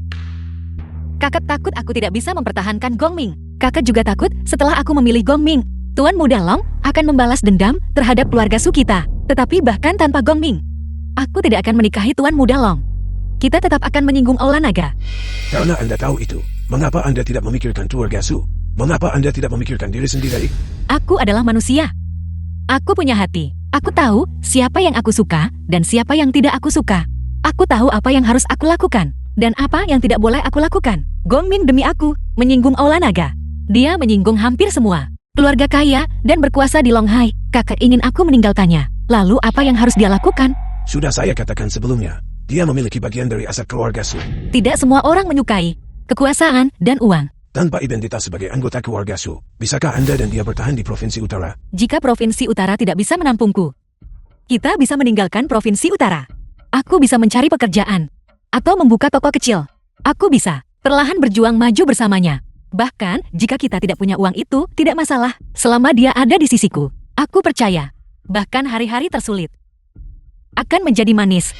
Kakek takut aku tidak bisa mempertahankan Gongming. Kakek juga takut setelah aku memilih Gongming, Tuan Mudelong akan membalas dendam terhadap keluarga Su kita. Tetapi bahkan tanpa Gongming, aku tidak akan menikahi Tuan Mudelong. Kita tetap akan menyinggung Aula Naga. Karena Anda tahu itu, mengapa Anda tidak memikirkan keluarga Su? Mengapa Anda tidak memikirkan diri sendiri? Aku adalah manusia. Aku punya hati. Aku tahu siapa yang aku suka dan siapa yang tidak aku suka. Aku tahu apa yang harus aku lakukan dan apa yang tidak boleh aku lakukan. Gongming demi aku menyinggung Aula Naga. Dia menyinggung hampir semua keluarga kaya dan berkuasa di Longhai. Kakek ingin aku meninggalkannya. Lalu apa yang harus dia lakukan? Sudah saya katakan sebelumnya, dia memiliki bagian dari aset keluarga Su. Tidak semua orang menyukai kekuasaan dan uang. Tanpa identitas sebagai anggota keluarga Su, bisakah Anda dan dia bertahan di Provinsi Utara? Jika Provinsi Utara tidak bisa menampungku, kita bisa meninggalkan Provinsi Utara. Aku bisa mencari pekerjaan atau membuka toko kecil. Aku bisa perlahan berjuang maju bersamanya. Bahkan, jika kita tidak punya uang itu, tidak masalah. Selama dia ada di sisiku, aku percaya. Bahkan hari-hari tersulit akan menjadi manis.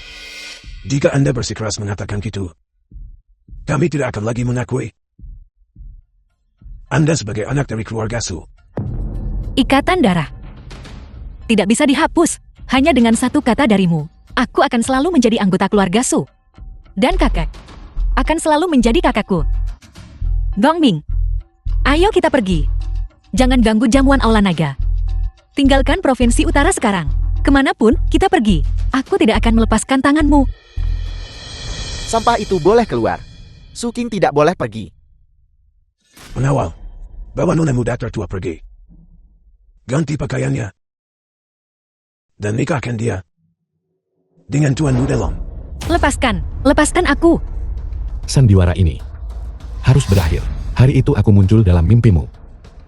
Jika Anda bersikeras mengatakan gitu, kami tidak akan lagi mengakui Anda sebagai anak dari keluarga Su. Ikatan darah. Tidak bisa dihapus, hanya dengan satu kata darimu. Aku akan selalu menjadi anggota keluarga Su. Dan kakak akan selalu menjadi kakakku. Gongming, ayo kita pergi. Jangan ganggu jamuan Aula Naga. Tinggalkan Provinsi Utara sekarang. Kemanapun kita pergi, aku tidak akan melepaskan tanganmu. Sampah itu boleh keluar. Su King tidak boleh pergi. Pengawal, bawa nona muda tertua pergi. Ganti pakaiannya. Dan nikahkan dia dengan Tuan Muda Long. Lepaskan aku. Sandiwara ini harus berakhir. Hari itu aku muncul dalam mimpimu.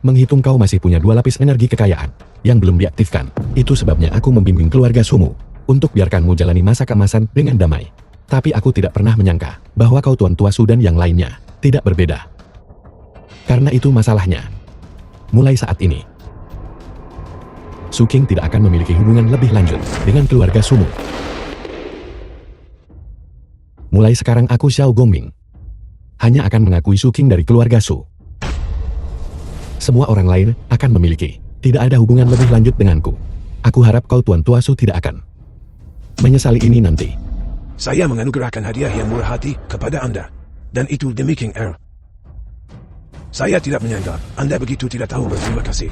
Menghitung kau masih punya 2 lapis energi kekayaan yang belum diaktifkan. Itu sebabnya aku membimbing keluarga Sumu untuk biarkanmu jalani masa keemasan dengan damai. Tapi aku tidak pernah menyangka bahwa kau Tuan Tua Su dan yang lainnya tidak berbeda. Karena itu masalahnya. Mulai saat ini, Su King tidak akan memiliki hubungan lebih lanjut dengan keluarga Sumu. Mulai sekarang aku Xiao Gongming hanya akan mengakui Su King dari keluarga Su. Semua orang lain akan memiliki. Tidak ada hubungan lebih lanjut denganku. Aku harap kau Tuan Tua Su tidak akan menyesali ini nanti. Saya menganugerahkan hadiah yang murah hati kepada Anda. Dan itu demi King Earl. Saya tidak menyangka Anda begitu tidak tahu berterima kasih.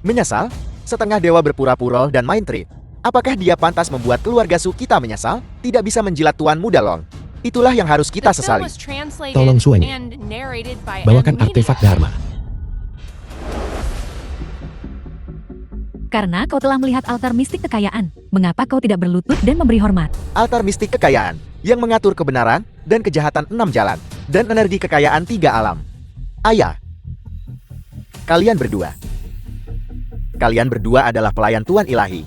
Menyesal? Setengah dewa berpura-pura dan main trik. Apakah dia pantas membuat keluarga Su kita menyesal? Tidak bisa menjilat Tuan Muda Long. Itulah yang harus kita The film sesali. was translated Tolong Suanya, and narrated by bawakan M. Media. artefak Dharma. Karena kau telah melihat altar mistik kekayaan, mengapa kau tidak berlutut dan memberi hormat? Altar mistik kekayaan yang mengatur kebenaran dan kejahatan 6 jalan dan energi kekayaan 3 alam. Ayah, kalian berdua adalah pelayan Tuan Ilahi.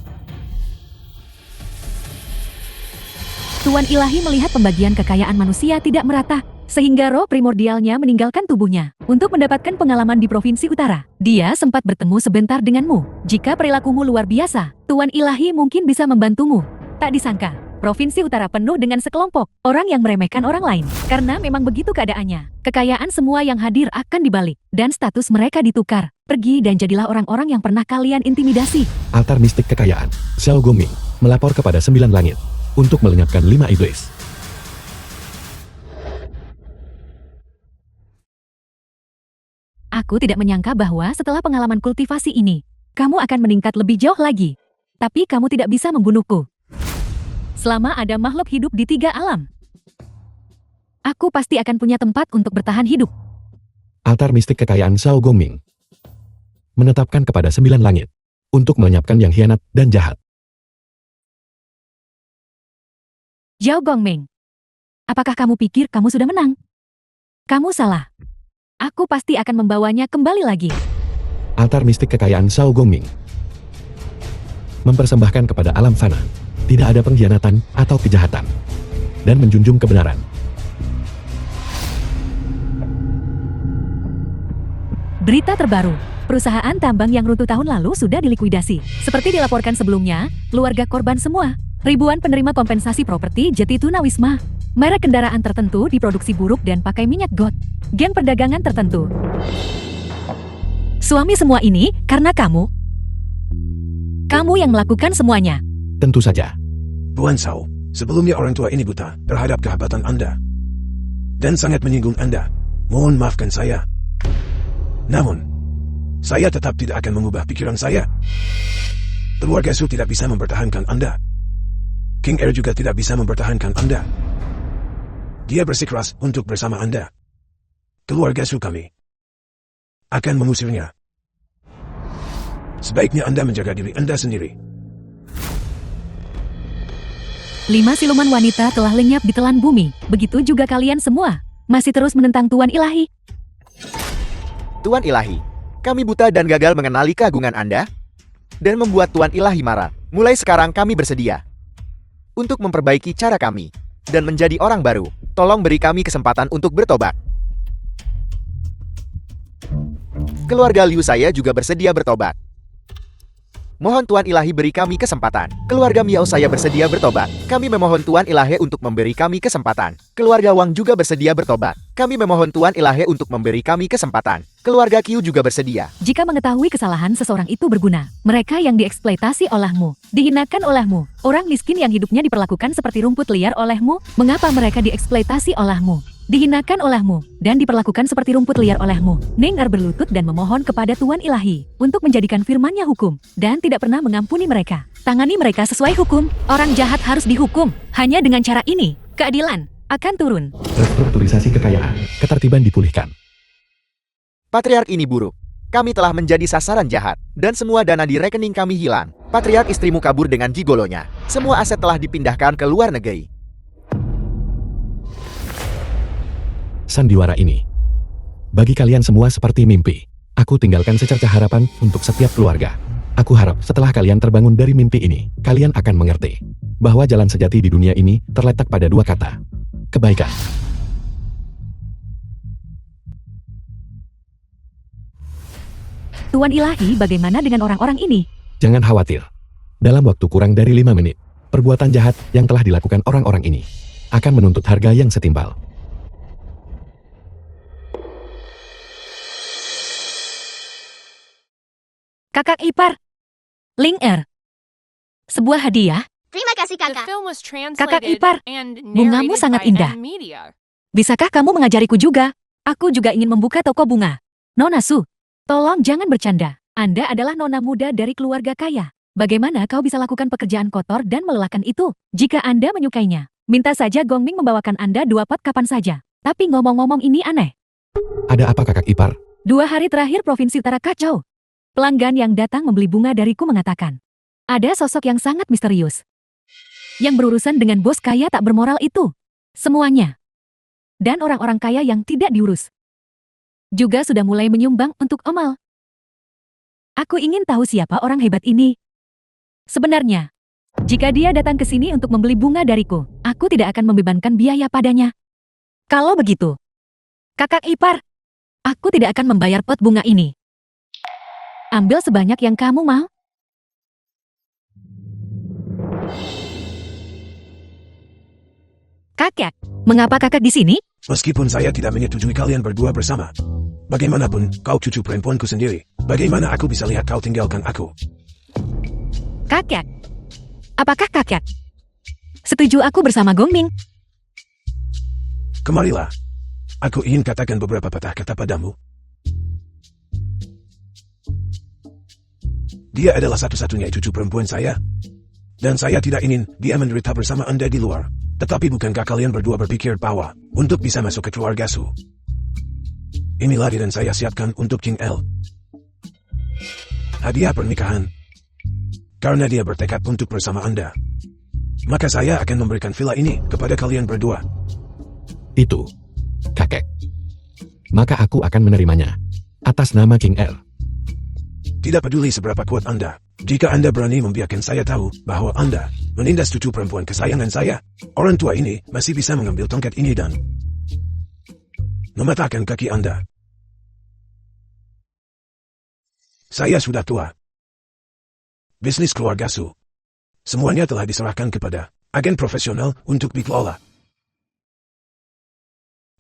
Tuan Ilahi melihat pembagian kekayaan manusia tidak merata, sehingga roh primordialnya meninggalkan tubuhnya. Untuk mendapatkan pengalaman di Provinsi Utara, dia sempat bertemu sebentar denganmu. Jika perilakumu luar biasa, Tuan Ilahi mungkin bisa membantumu. Tak disangka, Provinsi Utara penuh dengan sekelompok orang yang meremehkan orang lain. Karena memang begitu keadaannya. Kekayaan semua yang hadir akan dibalik, dan status mereka ditukar. Pergi dan jadilah orang-orang yang pernah kalian intimidasi. Altar mistik kekayaan, Xiao Gongming melapor kepada 9 langit untuk melenyapkan 5 iblis. Aku tidak menyangka bahwa setelah pengalaman kultivasi ini, kamu akan meningkat lebih jauh lagi. Tapi kamu tidak bisa membunuhku. Selama ada makhluk hidup di 3 alam, aku pasti akan punya tempat untuk bertahan hidup. Altar mistik kekayaan Xiao Gongming menetapkan kepada 9 langit untuk melenyapkan yang hianat dan jahat. Zhao Gongming, apakah kamu pikir kamu sudah menang? Kamu salah. Aku pasti akan membawanya kembali lagi. Altar mistik kekayaan Xiao Gongming mempersembahkan kepada alam fana. Tidak ada pengkhianatan atau kejahatan, dan menjunjung kebenaran. Berita terbaru, perusahaan tambang yang runtuh tahun lalu sudah dilikuidasi. Seperti dilaporkan sebelumnya, keluarga korban semua. Ribuan penerima kompensasi properti Jeti Tunawisma. Merek kendaraan tertentu diproduksi buruk dan pakai minyak got. Gen perdagangan tertentu. Suami semua ini karena kamu. Kamu yang melakukan semuanya. Tentu saja. Tuan Sao, sebelumnya orang tua ini buta terhadap kehebatan Anda. Dan sangat menyinggung Anda. Mohon maafkan saya. Namun, saya tetap tidak akan mengubah pikiran saya. Keluarga Su tidak bisa mempertahankan Anda. King Air juga tidak bisa mempertahankan Anda. Dia bersikeras untuk bersama Anda. Keluarga Su kami akan mengusirnya. Sebaiknya Anda menjaga diri Anda sendiri. 5 siluman wanita telah lenyap di telan bumi. Begitu juga kalian semua. Masih terus menentang Tuan Ilahi. Tuan Ilahi, kami buta dan gagal mengenali keagungan Anda dan membuat Tuan Ilahi marah. Mulai sekarang kami bersedia untuk memperbaiki cara kami dan menjadi orang baru. Tolong beri kami kesempatan untuk bertobat. Keluarga Liu saya juga bersedia bertobat. Mohon Tuan Ilahi beri kami kesempatan. Keluarga Miao saya bersedia bertobat. Kami memohon Tuan Ilahi untuk memberi kami kesempatan. Keluarga Wang juga bersedia bertobat. Kami memohon Tuan Ilahi untuk memberi kami kesempatan. Keluarga Qiu juga bersedia. Jika mengetahui kesalahan seseorang itu berguna, mereka yang dieksploitasi olehmu, dihinakan olehmu, orang miskin yang hidupnya diperlakukan seperti rumput liar olehmu, mengapa mereka dieksploitasi olehmu, dihinakan olehmu, dan diperlakukan seperti rumput liar olehmu? Ning Er berlutut dan memohon kepada Tuan Ilahi untuk menjadikan firman-Nya hukum, dan tidak pernah mengampuni mereka. Tangani mereka sesuai hukum. Orang jahat harus dihukum. Hanya dengan cara ini, keadilan akan turun. Restrukturisasi kekayaan, ketertiban dipulihkan. Patriark ini buruk. Kami telah menjadi sasaran jahat, dan semua dana di rekening kami hilang. Patriark istrimu kabur dengan gigolonya. Semua aset telah dipindahkan ke luar negeri. Sandiwara ini bagi kalian semua seperti mimpi. Aku tinggalkan secercah harapan untuk setiap keluarga. Aku harap setelah kalian terbangun dari mimpi ini, kalian akan mengerti bahwa jalan sejati di dunia ini terletak pada dua kata: kebaikan. Tuan Ilahi, bagaimana dengan orang-orang ini? Jangan khawatir. Dalam waktu kurang dari 5 menit, perbuatan jahat yang telah dilakukan orang-orang ini akan menuntut harga yang setimpal. Kakak ipar, Ling Er. Sebuah hadiah. Terima kasih The kakak. film was Kakak translated ipar, and bungamu narrated sangat by indah. M-Media. Bisakah kamu mengajariku juga? Aku juga ingin membuka toko bunga. Nona Su, tolong jangan bercanda. Anda adalah nona muda dari keluarga kaya. Bagaimana kau bisa lakukan pekerjaan kotor dan melelahkan itu? Jika Anda menyukainya, minta saja Gongming membawakan Anda 2 pot kapan saja. Tapi ngomong-ngomong ini aneh. Ada apa kakak ipar? 2 hari terakhir Provinsi Utara kacau. Pelanggan yang datang membeli bunga dariku mengatakan, ada sosok yang sangat misterius yang berurusan dengan bos kaya tak bermoral itu. Semuanya. Dan orang-orang kaya yang tidak diurus juga sudah mulai menyumbang untuk Omal. Aku ingin tahu siapa orang hebat ini. Sebenarnya, jika dia datang ke sini untuk membeli bunga dariku, aku tidak akan membebankan biaya padanya. Kalau begitu, kakak ipar, aku tidak akan membayar pot bunga ini. Ambil sebanyak yang kamu mau. Kakek, mengapa kakek di sini? Meskipun saya tidak menyetujui kalian berdua bersama, bagaimanapun kau cucu perempuanku sendiri. Bagaimana aku bisa lihat kau tinggalkan aku? Kakek, apakah kakek setuju aku bersama Gongming? Kemarilah. Aku ingin katakan beberapa patah kata padamu. Dia adalah satu-satunya cucu perempuan saya. Dan saya tidak ingin dia menderita bersama Anda di luar. Tetapi bukankah kalian berdua berpikir bahwa untuk bisa masuk ke keluarga Su, inilah dia dan saya siapkan untuk King El. Hadiah pernikahan. Karena dia bertekad untuk bersama Anda, maka saya akan memberikan villa ini kepada kalian berdua. Itu, kakek. Maka aku akan menerimanya atas nama King Er. Tidak peduli seberapa kuat Anda, jika Anda berani membiarkan saya tahu bahwa Anda menindas cucu perempuan kesayangan saya, orang tua ini masih bisa mengambil tongkat ini dan mematahkan kaki Anda. Saya sudah tua. Bisnis keluarga Su, semuanya telah diserahkan kepada agen profesional untuk dikelola.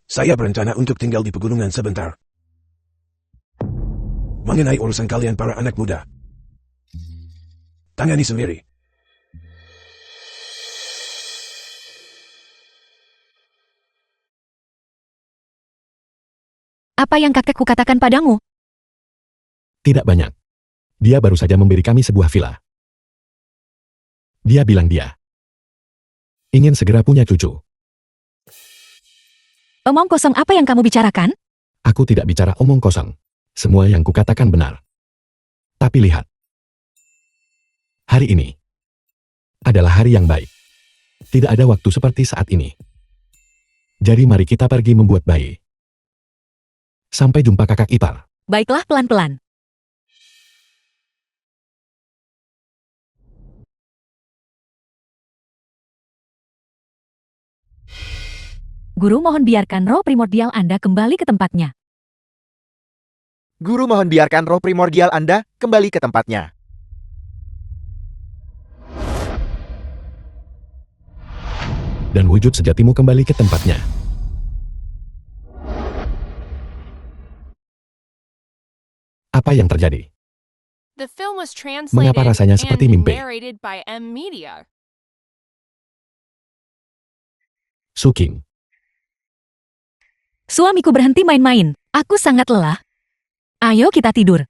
Saya berencana untuk tinggal di pegunungan sebentar. Mengenai urusan kalian para anak muda, tangani sendiri. Apa yang kakekku katakan padamu? Tidak banyak. Dia baru saja memberi kami sebuah villa. Dia bilang dia ingin segera punya cucu. Omong kosong apa yang kamu bicarakan? Aku tidak bicara omong kosong. Semua yang kukatakan benar. Tapi lihat. Hari ini adalah hari yang baik. Tidak ada waktu seperti saat ini. Jadi mari kita pergi membuat bayi. Sampai jumpa kakak ipar. Baiklah pelan-pelan. Guru mohon biarkan roh primordial Anda kembali ke tempatnya. Guru mohon biarkan roh primordial Anda kembali ke tempatnya. Dan wujud sejatimu kembali ke tempatnya. Apa yang terjadi? The film was translated Mengapa rasanya seperti and mimpi? narrated by M Media. Suking. Suamiku berhenti main-main. Aku sangat lelah. Ayo kita tidur.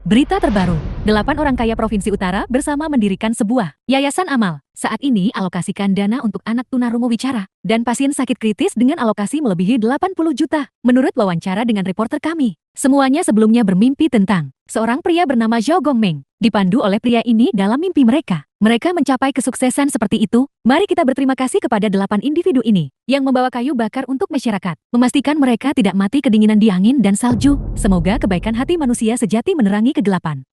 Berita terbaru, 8 orang kaya Provinsi Utara bersama mendirikan sebuah yayasan amal. Saat ini alokasikan dana untuk anak tunarungu wicara dan pasien sakit kritis dengan alokasi melebihi 80 juta. Menurut wawancara dengan reporter kami, semuanya sebelumnya bermimpi tentang seorang pria bernama Zhao Gongmeng. Dipandu oleh pria ini dalam mimpi mereka. Mereka mencapai kesuksesan seperti itu. Mari kita berterima kasih kepada 8 individu ini yang membawa kayu bakar untuk masyarakat, memastikan mereka tidak mati kedinginan di angin dan salju. Semoga kebaikan hati manusia sejati menerangi kegelapan.